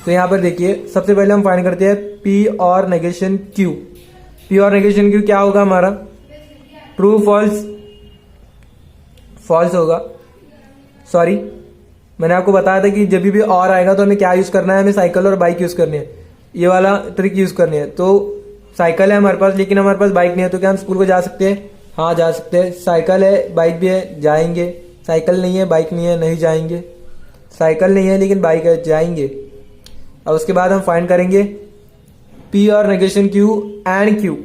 तो यहाँ पर देखिए सबसे पहले हम फाइंड करते हैं P और नेगेशन Q। P और नेगेशन Q क्या होगा हमारा? ट्रू फॉल्स फॉल्स होगा। सॉरी, मैंने आपको बताया था कि जब भी और आएगा तो हमें क्या यूज करना है, हमें साइकिल और बाइक यूज करनी है, ये वाला ट्रिक यूज करनी है। तो साइकिल है हमारे पास लेकिन हमारे पास बाइक नहीं है, तो क्या हम स्कूल को जा सकते हैं? हाँ जा सकते हैं। साइकिल है बाइक भी है, जाएंगे। साइकिल नहीं है बाइक नहीं है, नहीं जाएंगे। साइकिल नहीं है लेकिन बाइक है, जाएंगे। अब उसके बाद हम फाइंड करेंगे P और negation Q and Q,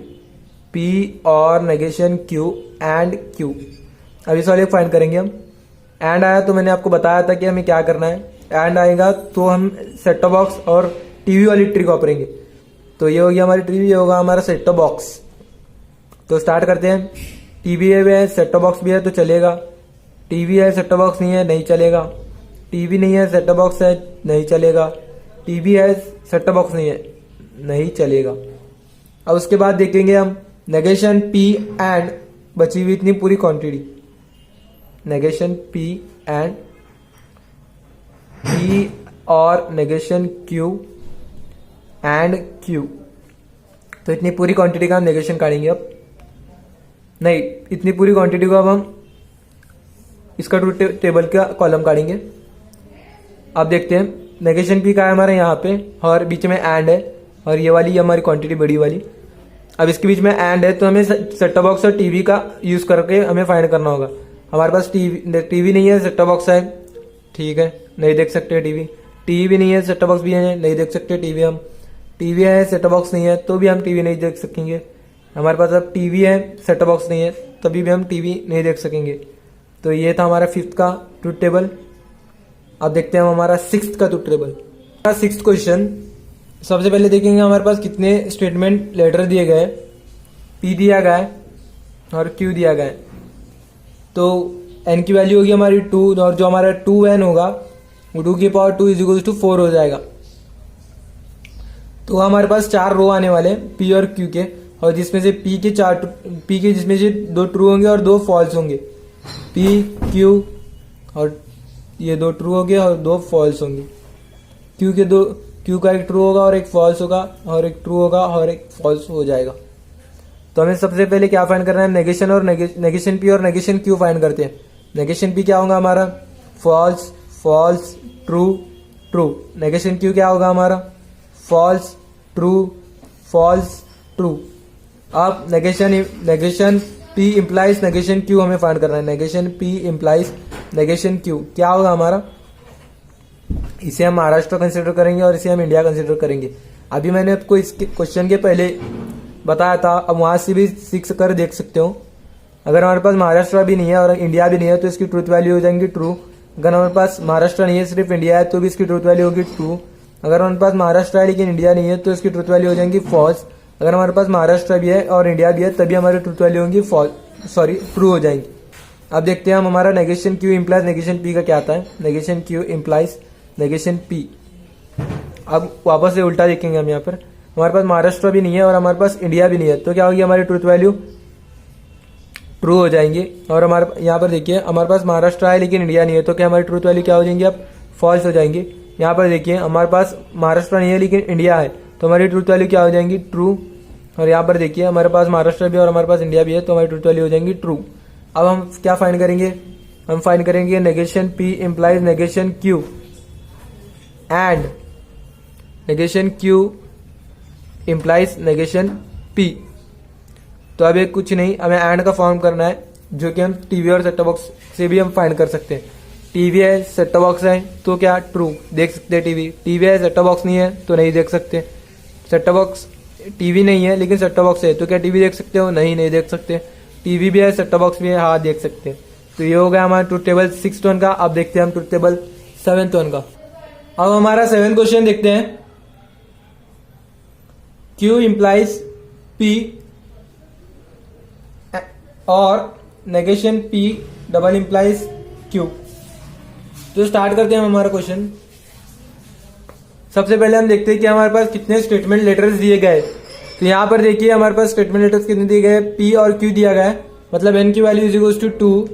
P और नेगेशन Q एंड Q। अब इस वाले फाइंड करेंगे हम। एंड आया तो मैंने आपको बताया था कि हमें क्या करना है। एंड आएगा तो हम सेट टॉप बॉक्स और टीवी वाली ट्रिक वापरेंगे। तो ये हो गया हमारी टीवी, ये होगा हमारा सेट टॉप बॉक्स। तो स्टार्ट करते हैं। टीवी है, सेट टॉप बॉक्स भी है तो चलेगा। टीवी है, सेट टॉप बॉक्स नहीं है, नहीं चलेगा। टीवी नहीं है, सेट टॉप बॉक्स है, नहीं चलेगा। टीवी है, सेट टॉप बॉक्स नहीं है, नहीं चलेगा। अब उसके बाद देखेंगे हम नेगेशन P एंड बची हुई इतनी पूरी quantity, negation P and P और नेगेशन Q एंड Q। तो इतनी पूरी क्वांटिटी का हम नेगेशन काटेंगे। अब नहीं, इतनी पूरी क्वांटिटी को अब हम इसका ट्रूथ टेबल का कॉलम काटेंगे। अब देखते हैं नेगेशन P का है हमारे यहाँ पे और बीच में एंड है और ये वाली हमारी क्वांटिटी बड़ी वाली। अब इसके बीच में एंड है तो हमें सेट टॉप बॉक्स और टीवी का यूज करके हमें फाइंड करना होगा। हमारे पास टीवी नहीं है, सेट टॉप बॉक्स है, ठीक है, नहीं देख सकते टीवी। टीवी भी नहीं है, सेट टॉप बॉक्स भी है, नहीं देख सकते टीवी हम। टीवी है, सेट टॉप बॉक्स नहीं है तो भी हम टीवी नहीं देख सकेंगे। हमारे पास अब टीवी है, सेट टॉप बॉक्स नहीं है तभी भी हम टीवी नहीं देख सकेंगे। तो ये था हमारा 5th का ट्रूथ टेबल। अब देखते हैं हम हमारा 6th का ट्रूथ टेबल। 6th क्वेश्चन, सबसे पहले देखेंगे हमारे पास कितने स्टेटमेंट लेटर दिए गए। P दिया गया है और Q दिया गया है। तो N की वैल्यू होगी हमारी 2 और जो हमारा 2N होगा वो 2 की पावर 2 इज 4 हो जाएगा। तो हमारे पास 4 रो आने वाले P और Q के, और जिसमें से P के जिसमें से 2 ट्रू होंगे और 2 फॉल्स होंगे। P Q और ये 2 ट्रू होंगे और 2 फॉल्स होंगे। Q का एक ट्रू होगा और एक फॉल्स होगा, और एक ट्रू होगा और एक फॉल्स हो जाएगा। तो हमें सबसे पहले क्या फाइंड करना है, नेगेशन और नेगेशन P और नेगेशन Q फाइंड करते हैं। नेगेशन P क्या होगा हमारा, false false true true. Negation Q क्या होगा हमारा, फॉल्स ट्रू फॉल्स ट्रू। अब negation P implies negation Q हमें फाइंड करना है। Negation P implies negation Q क्या होगा हमारा, इसे हम महाराष्ट्र कंसिडर करेंगे और इसे हम इंडिया कंसिडर करेंगे। अभी मैंने आपको इस क्वेश्चन के पहले बताया था, अब वहां से भी सीख कर देख सकते हो। अगर हमारे पास महाराष्ट्र भी नहीं है और इंडिया भी नहीं है तो इसकी ट्रूथ वैल्यू हो जाएंगी ट्रू। अगर हमारे पास महाराष्ट्र नहीं है, सिर्फ इंडिया है, तो भी इसकी ट्रूथ वैल्यू होगी ट्रू। अगर हमारे पास महाराष्ट्र है लेकिन इंडिया नहीं है तो इसकी ट्रूथ वैल्यू हो जाएंगी फॉल्स। अगर हमारे पास महाराष्ट्र भी है और इंडिया भी है तभी हमारी ट्रूथ वैल्यू होंगी ट्रू हो जाएंगी। अब देखते हैं हम हमारा negation Q implies negation P का क्या आता है। Negation Q implies negation P। अब वापस से उल्टा देखेंगे हम यहाँ पर, हमारे पास महाराष्ट्र भी नहीं है और हमारे पास इंडिया भी नहीं है तो क्या होगी हमारी ट्रूथ वैल्यू ट्रू हो जाएंगे। और हमारे यहाँ पर देखिए हमारे पास महाराष्ट्र है लेकिन इंडिया नहीं है तो क्या हमारी ट्रूथ वैल्यू क्या हो जाएंगी, अब फॉल्स हो जाएंगे। यहाँ पर देखिए हमारे पास महाराष्ट्र नहीं है लेकिन इंडिया है तो हमारी ट्रूथ वैल्यू क्या हो जाएंगी, ट्रू। और यहाँ पर देखिए हमारे पास महाराष्ट्र भी और हमारे पास इंडिया भी है तो हमारी ट्रूथ वैल्यू हो जाएंगी ट्रू। अब हम क्या फाइंड करेंगे, हम फाइंड करेंगे negation P implies negation Q and negation Q implies negation P। तो अब ये कुछ नहीं, हमें एंड का फॉर्म करना है जो कि हम टीवी और सेट टॉप बॉक्स से भी हम फाइंड कर सकते हैं। टीवी है, सेट टॉप बॉक्स है तो क्या ट्रू देख सकते हैं टीवी है, सेट टॉप बॉक्स नहीं है तो नहीं देख सकते। सेट टॉप बॉक्स टीवी नहीं है लेकिन सेट टॉप बॉक्स है तो क्या टीवी देख सकते हो, नहीं देख सकते। टीवी भी है, सेट टॉप बॉक्स भी है, हाँ देख सकते हैं। तो ये हो गया हमारा ट्रूथ टेबल 6th वन का। अब देखते हैं हम ट्रूथ टेबल 7th वन का। अब हमारा 7th क्वेश्चन देखते हैं। Q इंप्लाइज P और negation P double implies Q। तो स्टार्ट करते हैं हम हमारा क्वेश्चन। सबसे पहले हम देखते हैं कि हमारे पास कितने स्टेटमेंट लेटर्स दिए गए। तो यहाँ पर देखिए हमारे पास स्टेटमेंट लेटर्स कितने दिए गए, P और Q दिया गया है, मतलब N की वैल्यू इज इक्वल्स टू 2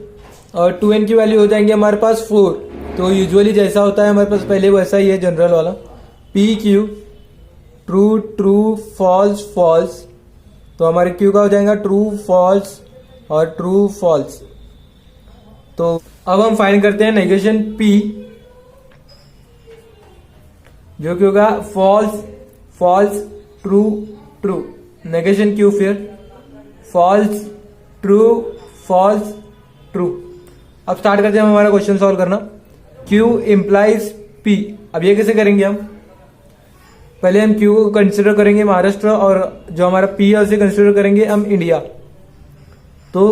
और 2N की वैल्यू हो जाएंगे हमारे पास 4। तो यूजुअली जैसा होता है हमारे पास पहले वैसा ही है जनरल वाला, P Q true true false false. तो हमारे Q का हो जाएगा ट्रू फॉल्स और ट्रू फॉल्स। तो अब हम फाइंड करते हैं नेगेशन P जो कि होगा false false true true. Negation Q फिर फॉल्स ट्रू फॉल्स ट्रू। अब स्टार्ट करते हैं हम हमारा क्वेश्चन सॉल्व करना। Q implies P। अब ये कैसे करेंगे हम, पहले हम क्यू को कंसिडर करेंगे महाराष्ट्र, और जो हमारा पी है उसे कंसिडर करेंगे हम इंडिया। तो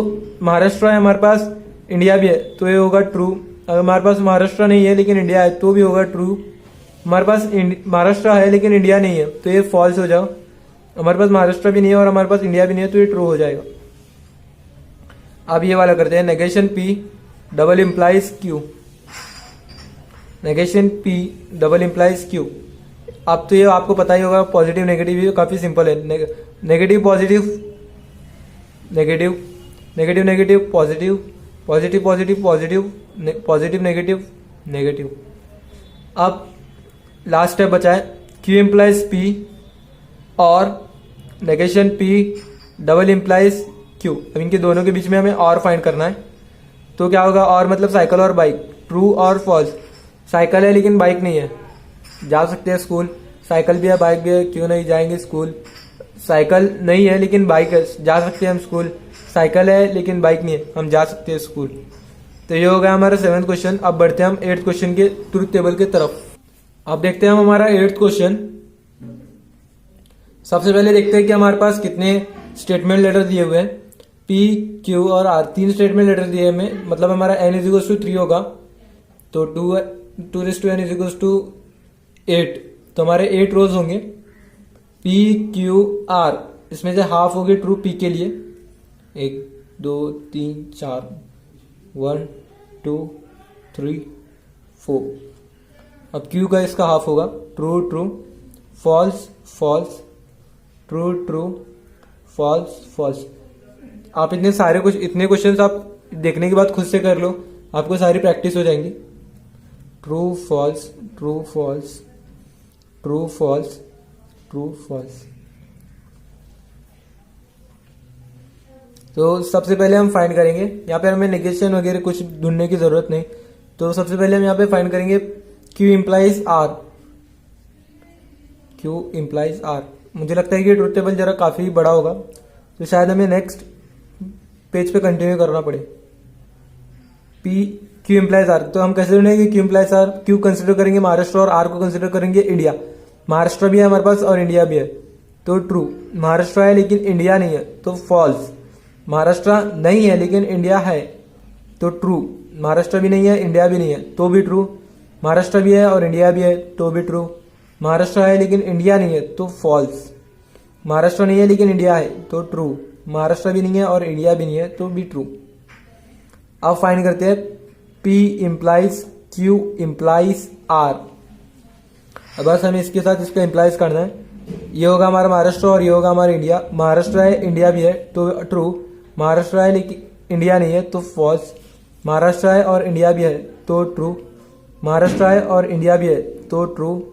महाराष्ट्र है हमारे पास, इंडिया भी है, तो ये होगा ट्रू। अगर हमारे पास महाराष्ट्र नहीं है लेकिन इंडिया है तो भी होगा ट्रू। हमारे पास महाराष्ट्र है लेकिन इंडिया नहीं है तो ये फॉल्स हो जाओ। हमारे पास महाराष्ट्र भी नहीं है और हमारे पास इंडिया भी नहीं है तो ये ट्रू हो जाएगा। अब ये वाला करते हैं, negation P double implies Q. Negation P double implies Q. अब तो ये आपको पता ही होगा, पॉजिटिव नेगेटिव, ये काफी सिंपल है। Negative positive, negative negative negative positive, positive positive positive, positive negative negative. अब लास्ट स्टेप बचा है, क्यू इम्प्लाइज पी और negation P double implies Q. अब इनके दोनों के बीच में हमें और फाइंड करना है। तो क्या होगा, और मतलब साइकिल और बाइक, ट्रू और फॉल्स। साइकिल है लेकिन बाइक नहीं है, जा सकते हैं स्कूल। साइकिल भी है बाइक भी है, क्यों नहीं जाएंगे स्कूल। साइकिल नहीं है लेकिन बाइक है, जा सकते हैं हम स्कूल। साइकिल है लेकिन बाइक नहीं है, हम जा सकते हैं स्कूल। तो ये हो गया हमारा 7th क्वेश्चन। अब बढ़ते हैं हम 8th क्वेश्चन के ट्रूथ टेबल की तरफ। अब देखते हैं हम हमारा 8th क्वेश्चन। सबसे पहले देखते हैं कि हमारे पास कितने स्टेटमेंट लेटर दिए हुए हैं। पी क्यू और आर, 3 स्टेटमेंट लेटर दिए हमें, मतलब हमारा n = 3 होगा। तो 2n = 8, तो हमारे 8 रोज होंगे। पी क्यू आर, इसमें से हाफ होगी ट्रू पी के लिए, 1 2 3 4, 1 2 3 4। अब क्यू का इसका हाफ होगा, true true, false false, true true, false false. आप इतने क्वेश्चंस आप देखने के बाद खुद से कर लो, आपको सारी प्रैक्टिस हो जाएंगी। True false, true false, true false, true false. तो सबसे पहले हम फाइंड करेंगे, यहाँ पे हमें नेगेशन वगैरह कुछ ढूंढने की जरूरत नहीं। तो सबसे पहले हम यहाँ पे फाइंड करेंगे Q implies R. Q implies R, मुझे लगता है कि ट्रूथ टेबल जरा काफी बड़ा होगा, तो शायद हमें नेक्स्ट पेज पे कंटिन्यू करना पड़े। पी क्यू इम्प्लाइज आर, तो हम कैसे ढूंढेंगे Q implies R. Q consider करेंगे महाराष्ट्र और आर को कंसिडर करेंगे इंडिया। महाराष्ट्र भी है हमारे पास और इंडिया भी है, तो ट्रू। महाराष्ट्र है लेकिन इंडिया नहीं है, तो फॉल्स। महाराष्ट्र नहीं है लेकिन इंडिया है, तो ट्रू। महाराष्ट्र भी नहीं है इंडिया भी नहीं है, तो भी ट्रू। महाराष्ट्र भी है और इंडिया भी है, तो भी ट्रू। महाराष्ट्र है लेकिन इंडिया नहीं है, तो फॉल्स। महाराष्ट्र नहीं है लेकिन इंडिया है, तो ट्रू। महाराष्ट्र भी नहीं है और इंडिया भी नहीं है, तो भी ट्रू। अब फाइंड करते हैं P implies Q implies R. अब बस हमें इसके साथ इसका इम्प्लाइज करना है। ये होगा हमारा महाराष्ट्र और ये होगा हमारा इंडिया। महाराष्ट्र है इंडिया भी है, तो ट्रू। महाराष्ट्र है लेकिन इंडिया नहीं है, तो फॉल्स। महाराष्ट्र है और इंडिया भी है, तो ट्रू। महाराष्ट्र है और इंडिया भी है, तो ट्रू।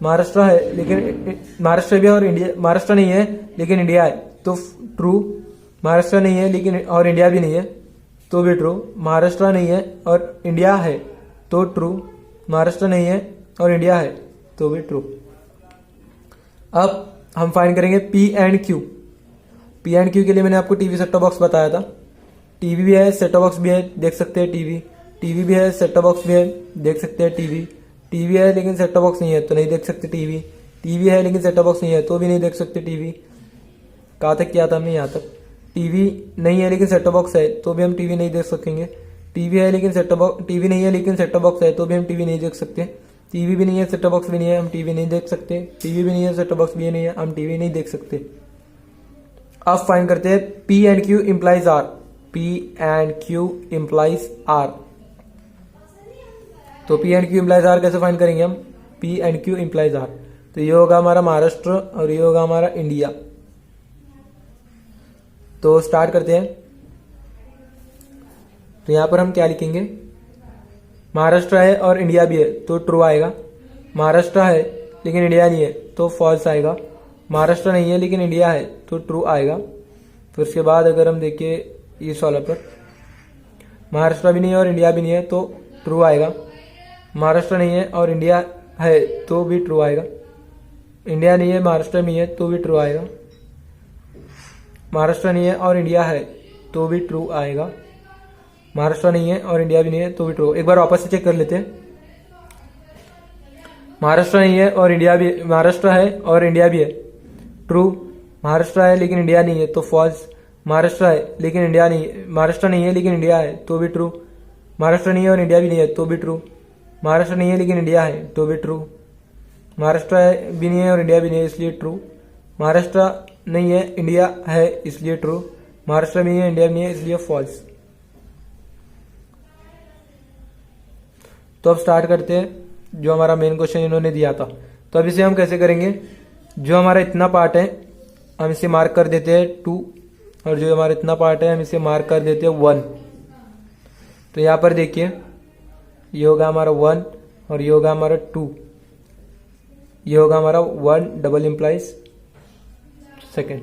महाराष्ट्र है लेकिन महाराष्ट्र भी है और इंडिया, महाराष्ट्र नहीं है लेकिन इंडिया है, तो ट्रू। महाराष्ट्र नहीं है लेकिन और इंडिया भी नहीं है, तो भी ट्रू। महाराष्ट्र नहीं है और इंडिया है, तो ट्रू। महाराष्ट्र नहीं है और इंडिया है, तो भी ट्रू। अब हम फाइंड करेंगे P and Q. P and Q के लिए मैंने आपको टीवी सेट टॉप बॉक्स बताया था। टीवी भी है, सेट टॉप बॉक्स भी है, देख सकते हैं टीवी। टीवी भी है, सेट टॉप बॉक्स भी है, देख सकते हैं टीवी। टीवी है लेकिन सेट टॉप बॉक्स नहीं है, तो नहीं देख सकते टीवी। टीवी है लेकिन सेट टॉप बॉक्स नहीं है, तो भी नहीं देख सकते टीवी। कहाँ तक किया था हमने, यहाँ तक। टीवी नहीं है लेकिन सेट टॉप बॉक्स है, तो भी हम टीवी नहीं देख सकेंगे। टीवी है लेकिन सेट टॉप बॉक्स, टीवी नहीं है लेकिन सेट टॉप बॉक्स है, तो भी हम टीवी नहीं देख सकते। टीवी भी नहीं है, सेट टॉप बॉक्स भी नहीं है, हम टीवी नहीं देख सकते। टीवी भी नहीं है, सेट टॉप बॉक्स भी नहीं है, हम टीवी नहीं देख सकते। अब फाइंड करते हैं P and Q implies R. P and Q implies R. तो P and Q implies R कैसे फाइंड करेंगे हम, P and Q implies R. तो ये होगा हमारा महाराष्ट्र और ये होगा हमारा इंडिया। तो स्टार्ट करते हैं। तो यहां पर हम क्या लिखेंगे, महाराष्ट्र है और इंडिया भी है, तो ट्रू आएगा। महाराष्ट्र है लेकिन इंडिया नहीं है, तो फॉल्स आएगा। महाराष्ट्र नहीं है लेकिन इंडिया है, तो ट्रू आएगा। फिर उसके बाद अगर हम देखिए इस वाला पर, महाराष्ट्र भी नहीं है और इंडिया भी नहीं है, तो ट्रू आएगा। महाराष्ट्र नहीं है और इंडिया है, तो भी ट्रू आएगा। इंडिया नहीं है, महाराष्ट्र नहीं है, तो भी ट्रू आएगा। महाराष्ट्र नहीं है और इंडिया है, तो भी ट्रू आएगा। महाराष्ट्र नहीं है और इंडिया भी नहीं है, तो भी ट्रू। एक बार वापस से चेक कर लेते हैं। महाराष्ट्र नहीं है और इंडिया भी, महाराष्ट्र है और इंडिया भी है, ट्रू। महाराष्ट्र है लेकिन इंडिया नहीं है तो फॉल्स। महाराष्ट्र है लेकिन इंडिया नहीं है, महाराष्ट्र नहीं है लेकिन इंडिया है तो भी ट्रू। महाराष्ट्र नहीं है और इंडिया भी नहीं है तो भी ट्रू। महाराष्ट्र नहीं है लेकिन इंडिया है तो भी ट्रू। महाराष्ट्र है भी नहीं है और इंडिया भी नहीं है इसलिए ट्रू। महाराष्ट्र नहीं है इंडिया है इसलिए ट्रू। महाराष्ट्र नहीं है इंडिया भी नहीं है इसलिए फॉल्स। तो अब स्टार्ट करते हैं जो हमारा मेन क्वेश्चन इन्होंने दिया था। तो अब इसे हम कैसे करेंगे, जो हमारा इतना पार्ट है हम इसे मार्क कर देते हैं 2 और जो हमारा इतना पार्ट है हम इसे मार्क कर देते हैं 1। तो यहाँ पर देखिए ये होगा हमारा 1 और ये होगा हमारा 2, ये होगा हमारा 1 डबल इम्प्लाइज सेकेंड।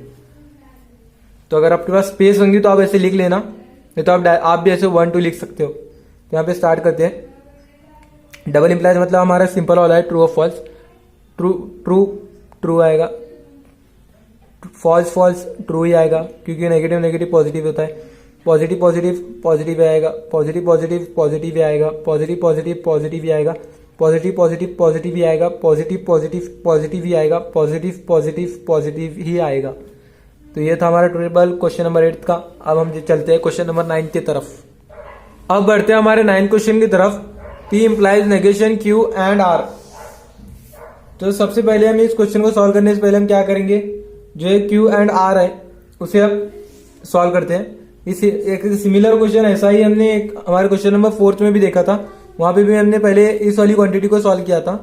तो अगर आपके पास स्पेस होंगी तो आप ऐसे लिख लेना, नहीं तो आप भी ऐसे 1 2 लिख सकते हो। तो यहाँ पे स्टार्ट करते हैं। डबल इम्प्लाइज मतलब हमारा सिंपल वाला है ट्रू और फॉल्स। ट्रू ट्रू ट्रू आएगा, फॉल्स फॉल्स ट्रू ही आएगा क्योंकि नेगेटिव नेगेटिव पॉजिटिव होता है। पॉजिटिव पॉजिटिव पॉजिटिव आएगा, पॉजिटिव पॉजिटिव पॉजिटिव ही आएगा, पॉजिटिव पॉजिटिव पॉजिटिव ही आएगा, पॉजिटिव पॉजिटिव पॉजिटिव ही आएगा, पॉजिटिव पॉजिटिव पॉजिटिव ही आएगा, पॉजिटिव पॉजिटिव पॉजिटिव ही आएगा। तो ये था हमारा ट्रिपल क्वेश्चन नंबर 8 का। अब हम चलते हैं क्वेश्चन नंबर 9 की तरफ। अब बढ़ते हैं हमारे 9 क्वेश्चन की तरफ। P implies negation Q and R। तो सबसे पहले हम इस क्वेश्चन को सॉल्व करने से पहले हम क्या करेंगे, जो है Q and R है उसे हम सॉल्व करते हैं। इस एक सिमिलर क्वेश्चन ऐसा ही हमने एक हमारे क्वेश्चन नंबर 4 में भी देखा था, वहां पे भी हमने पहले इस वाली क्वांटिटी को सॉल्व किया था।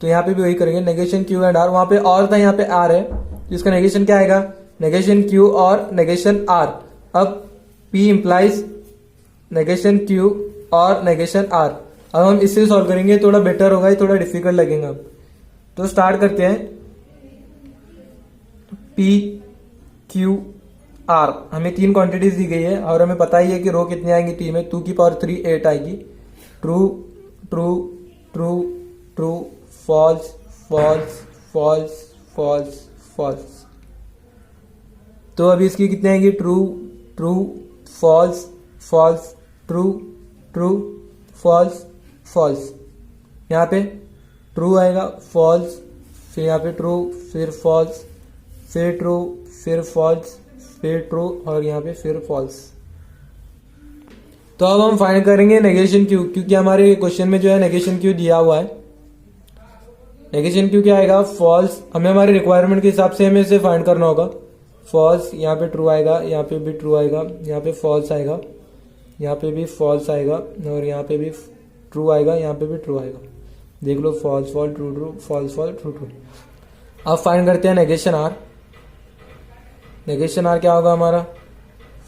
तो यहाँ पे भी वही करेंगे, नेगेशन Q and R। वहां पे और था, यहाँ पे R है, तो इसका नेगेशन क्या आएगा, नेगेशन Q और नेगेशन R। अब P implies नेगेशन Q और नेगेशन R। अब हम इससे सॉल्व करेंगे, थोड़ा बेटर होगा, ये थोड़ा डिफिकल्ट लगेगा। तो स्टार्ट करते हैं। P Q R हमें 3 क्वांटिटीज दी गई है और हमें पता ही है कि रो कितनी आएंगी 3 में, 2 की पावर 3 8 आएगी। True true true true false false false false false. तो अभी इसकी कितनी आएंगी, true true false false true true false false. यहाँ पे ट्रू आएगा, फॉल्स, फिर यहाँ पे ट्रू, फिर फॉल्स, फिर ट्रू, फिर फॉल्स, फिर ट्रू और यहाँ पे फिर फॉल्स। तो अब हम फाइंड करेंगे नेगेशन क्यू, क्योंकि हमारे क्वेश्चन में जो है नेगेशन क्यू दिया हुआ है। नेगेशन क्यू क्या आएगा, फॉल्स। हमें हमारे रिक्वायरमेंट के हिसाब से हमें इसे फाइंड करना होगा। फॉल्स, यहाँ पे ट्रू आएगा, यहाँ पे भी ट्रू आएगा, यहाँ पे फॉल्स आएगा, यहाँ पे भी फॉल्स आएगा और यहाँ पे भी ट्रू आएगा, यहाँ पे भी ट्रू आएगा। देख लो, false fall true true false fall true true. अब फाइंड करते हैं नेगेशन आर। नेगेशन आर क्या होगा हमारा,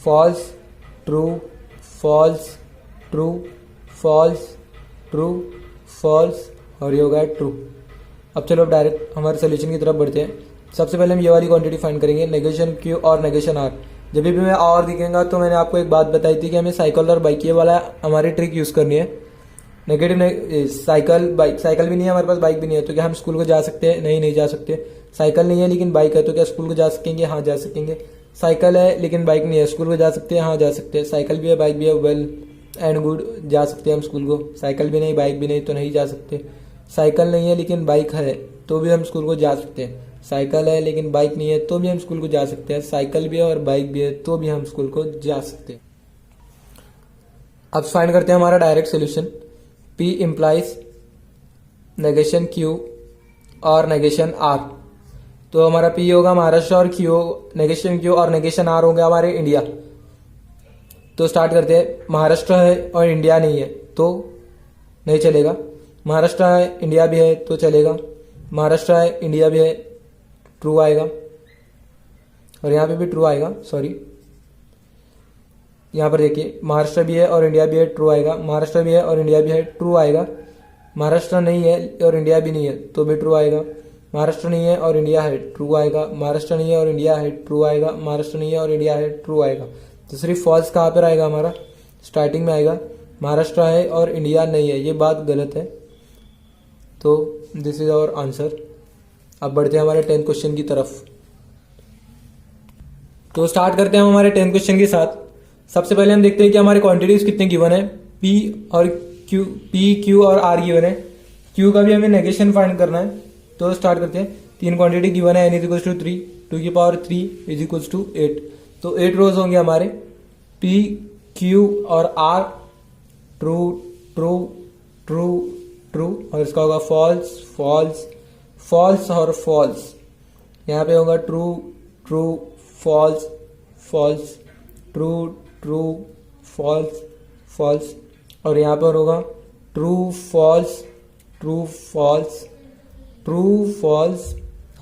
false true false true false true false और ये होगा ट्रू। अब चलो अब डायरेक्ट हमारे सोल्यूशन की तरफ बढ़ते हैं। सबसे पहले हम ये वाली क्वांटिटी फाइंड करेंगे, नेगेशन क्यू और नेगेशन आर। जब भी मैं और दिखेगा तो मैंने आपको एक बात बताई थी कि हमें साइकिल और बाइक ये वाला हमारी ट्रिक यूज करनी है। नेगेटिव साइकिल बाइक, साइकिल भी नहीं है हमारे पास, बाइक भी नहीं है, तो क्या हम स्कूल को जा सकते हैं, नहीं जा सकते। साइकिल नहीं है लेकिन बाइक है, तो क्या स्कूल को जा सकेंगे, हाँ जा सकेंगे। साइकिल है लेकिन बाइक नहीं है, स्कूल को जा सकते हैं, हाँ जा सकते हैं। साइकिल भी है बाइक भी है, वेल एंड गुड, जा सकते हैं हम स्कूल को। साइकिल भी नहीं बाइक भी नहीं तो नहीं जा सकते। साइकिल नहीं है लेकिन बाइक है तो भी हम स्कूल को जा सकते हैं। साइकिल है लेकिन बाइक नहीं है तो भी हम स्कूल को जा सकते हैं। साइकिल भी है और बाइक भी है तो भी हम स्कूल को जा सकते हैं। अब फाइंड करते हैं हमारा direct solution. P implies negation Q और नेगेशन R। तो हमारा P होगा महाराष्ट्र और Q, नेगेशन Q और नेगेशन R होंगे हमारे इंडिया। तो स्टार्ट करते हैं। महाराष्ट्र है और इंडिया नहीं है तो नहीं चलेगा। महाराष्ट्र है इंडिया भी है तो चलेगा। महाराष्ट्र है इंडिया भी है, ट्रू आएगा और यहाँ पे भी ट्रू आएगा। सॉरी, यहाँ पर देखिए महाराष्ट्र भी है और इंडिया भी है, ट्रू आएगा। महाराष्ट्र भी है और इंडिया भी है, ट्रू आएगा। महाराष्ट्र नहीं है और इंडिया भी नहीं है तो भी ट्रू आएगा। महाराष्ट्र नहीं है और इंडिया है, ट्रू आएगा। महाराष्ट्र नहीं है और इंडिया है, ट्रू आएगा। महाराष्ट्र नहीं है और इंडिया है, ट्रू आएगा। तो सिर्फ फॉल्स कहाँ पर आएगा हमारा, स्टार्टिंग में आएगा। महाराष्ट्र है और इंडिया नहीं है, ये बात गलत है। तो दिस इज आवर आंसर। अब बढ़ते हैं हमारे 10th क्वेश्चन की तरफ। तो स्टार्ट करते हैं हम हमारे 10th क्वेश्चन के साथ। सबसे पहले हम देखते हैं कि हमारे क्वांटिटीज कितने गिवन है। P, Q और R गिवन है। क्यू का भी हमें नेगेशन फाइंड करना है। तो स्टार्ट करते हैं। 3 क्वांटिटी गिवन है, n इज इक्वल टू 3, 2 की पावर 3 इज इक्वल टू 8। तो 8 रोज होंगे हमारे, P, Q और R true true true true, और इसका होगा फॉल्स फॉल्स फॉल्स और फॉल्स। यहाँ पे होगा true true false false true true false false, और यहाँ पर होगा true false true false true false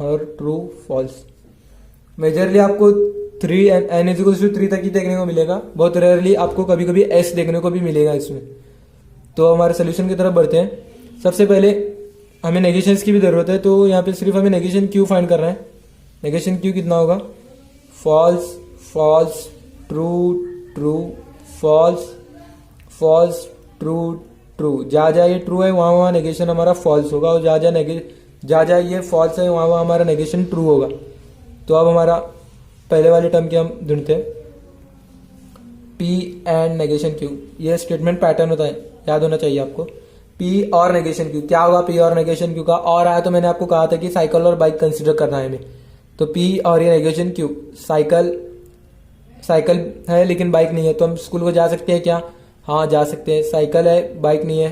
और ट्रू फॉल्स। मेजरली आपको 3 n इज इक्वल टू 3 तक ही देखने को मिलेगा, बहुत रेयरली आपको कभी कभी s देखने को भी मिलेगा इसमें। तो हमारे सोल्यूशन की तरफ बढ़ते हैं। सबसे पहले हमें नेगेशंस की भी जरूरत है, तो यहाँ पे सिर्फ हमें नेगेशन क्यू फाइंड करना है। नेगेशन क्यू कितना होगा, false false true true false false true true. जहाँ जहाँ ये ट्रू है वहाँ वहाँ नेगेशन हमारा फॉल्स होगा, और जहाँ जहाँ ये फॉल्स है वहाँ वहाँ हमारा नेगेशन ट्रू होगा। तो अब हमारा पहले वाले टर्म की हम ढूंढते हैं, P एंड नेगेशन Q। ये स्टेटमेंट पैटर्न होता है, याद होना चाहिए आपको। P और नेगेशन Q, क्या होगा P और नेगेशन Q का, और आया तो मैंने आपको कहा था कि साइकिल और बाइक कंसिडर करना है हमें। तो P और ये नेगेशन Q, साइकिल है लेकिन बाइक नहीं है, तो हम स्कूल को जा सकते हैं क्या, हाँ जा सकते हैं। साइकिल है बाइक नहीं है,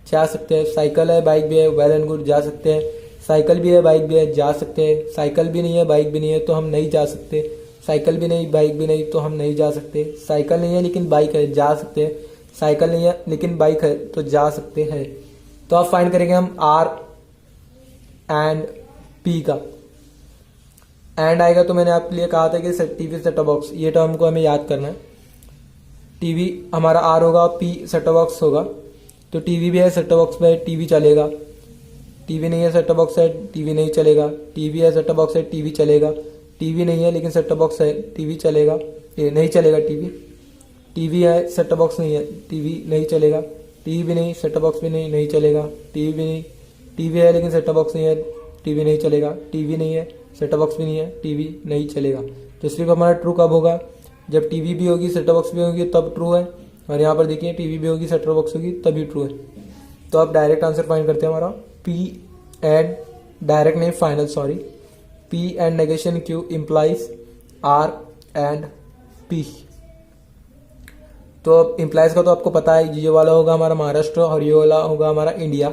जा सकते हैं। साइकिल है बाइक भी है, वेल एंड गुड, जा सकते हैं। साइकिल भी है बाइक भी है, जा सकते हैं। साइकिल भी नहीं है बाइक भी नहीं है, तो हम नहीं जा सकते। साइकिल भी नहीं बाइक भी नहीं, तो हम नहीं जा सकते। साइकिल नहीं है लेकिन बाइक है, जा सकते हैं। साइकिल नहीं है लेकिन बाइक है, तो जा सकते हैं। तो अब फाइंड करेंगे हम R एंड P का। एंड आएगा तो मैंने आपके लिए कहा था कि टीवी सेट टॉप बॉक्स, ये टर्म को हमें याद करना है। टीवी हमारा R होगा, P सेट टॉप बॉक्स होगा, तो टीवी भी है सेट टॉप बॉक्स में, टीवी चलेगा। टीवी नहीं है सेट टॉप बॉक्स है, टीवी नहीं चलेगा। टीवी है सेट टॉप बॉक्स है, टीवी चलेगा। टीवी नहीं है लेकिन सेट टॉप बॉक्स है, टीवी चलेगा। ये नहीं चलेगा टीवी। टीवी है सेट टॉप बॉक्स नहीं है, टीवी नहीं चलेगा। टीवी भी नहीं, सेट टॉप बॉक्स भी नहीं, नहीं चलेगा। टीवी भी नहीं, टीवी है लेकिन सेट टॉप बॉक्स नहीं है, टीवी नहीं चलेगा। टीवी नहीं है, सेट टॉप बॉक्स भी नहीं है, टीवी नहीं चलेगा। तो सिर्फ हमारा ट्रू कब होगा, जब टीवी भी होगी सेट टॉप बॉक्स भी होगी तब ट्रू है, और यहाँ पर देखिए टीवी भी होगी सेट टॉप बॉक्स होगी तभी ट्रू है। तो अब डायरेक्ट आंसर फाइंड करते हैं हमारा, P एंड डायरेक्ट नहीं final sorry, P and negation Q implies R and P। तो अब इम्प्लाइज का तो आपको पता है, ये वाला होगा हमारा महाराष्ट्र और ये वाला होगा हमारा इंडिया।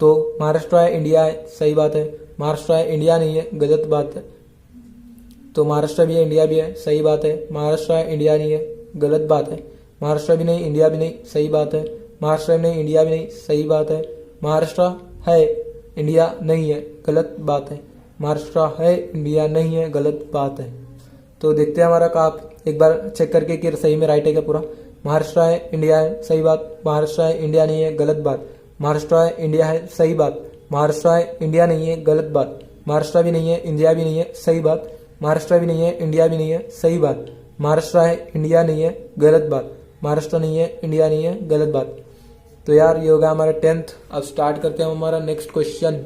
तो महाराष्ट्र है इंडिया है, सही बात है। महाराष्ट्र है इंडिया नहीं है, गलत बात है। तो महाराष्ट्र भी है इंडिया भी है, सही बात है। महाराष्ट्र है इंडिया नहीं है, गलत बात है। महाराष्ट्र भी नहीं इंडिया भी नहीं, सही बात है। महाराष्ट्र भी नहीं इंडिया भी नहीं, सही बात है। महाराष्ट्र है इंडिया नहीं है, गलत बात है। महाराष्ट्र है इंडिया नहीं है, गलत बात है। तो देखते हैं हमारा का, आप एक बार चेक करके कि सही में राइट है क्या पूरा। महाराष्ट्र है इंडिया है, सही बात। महाराष्ट्र है इंडिया नहीं है, गलत बात। महाराष्ट्र है इंडिया है, सही बात। महाराष्ट्र है इंडिया नहीं है, गलत बात। महाराष्ट्र भी नहीं है इंडिया भी नहीं है, सही बात। महाराष्ट्र भी नहीं है इंडिया भी नहीं है, सही बात। महाराष्ट्र है इंडिया नहीं है, गलत बात। महाराष्ट्र नहीं है इंडिया नहीं है, गलत बात। तो यार ये होगा हमारा 10th। अब स्टार्ट करते हैं हमारा नेक्स्ट क्वेश्चन।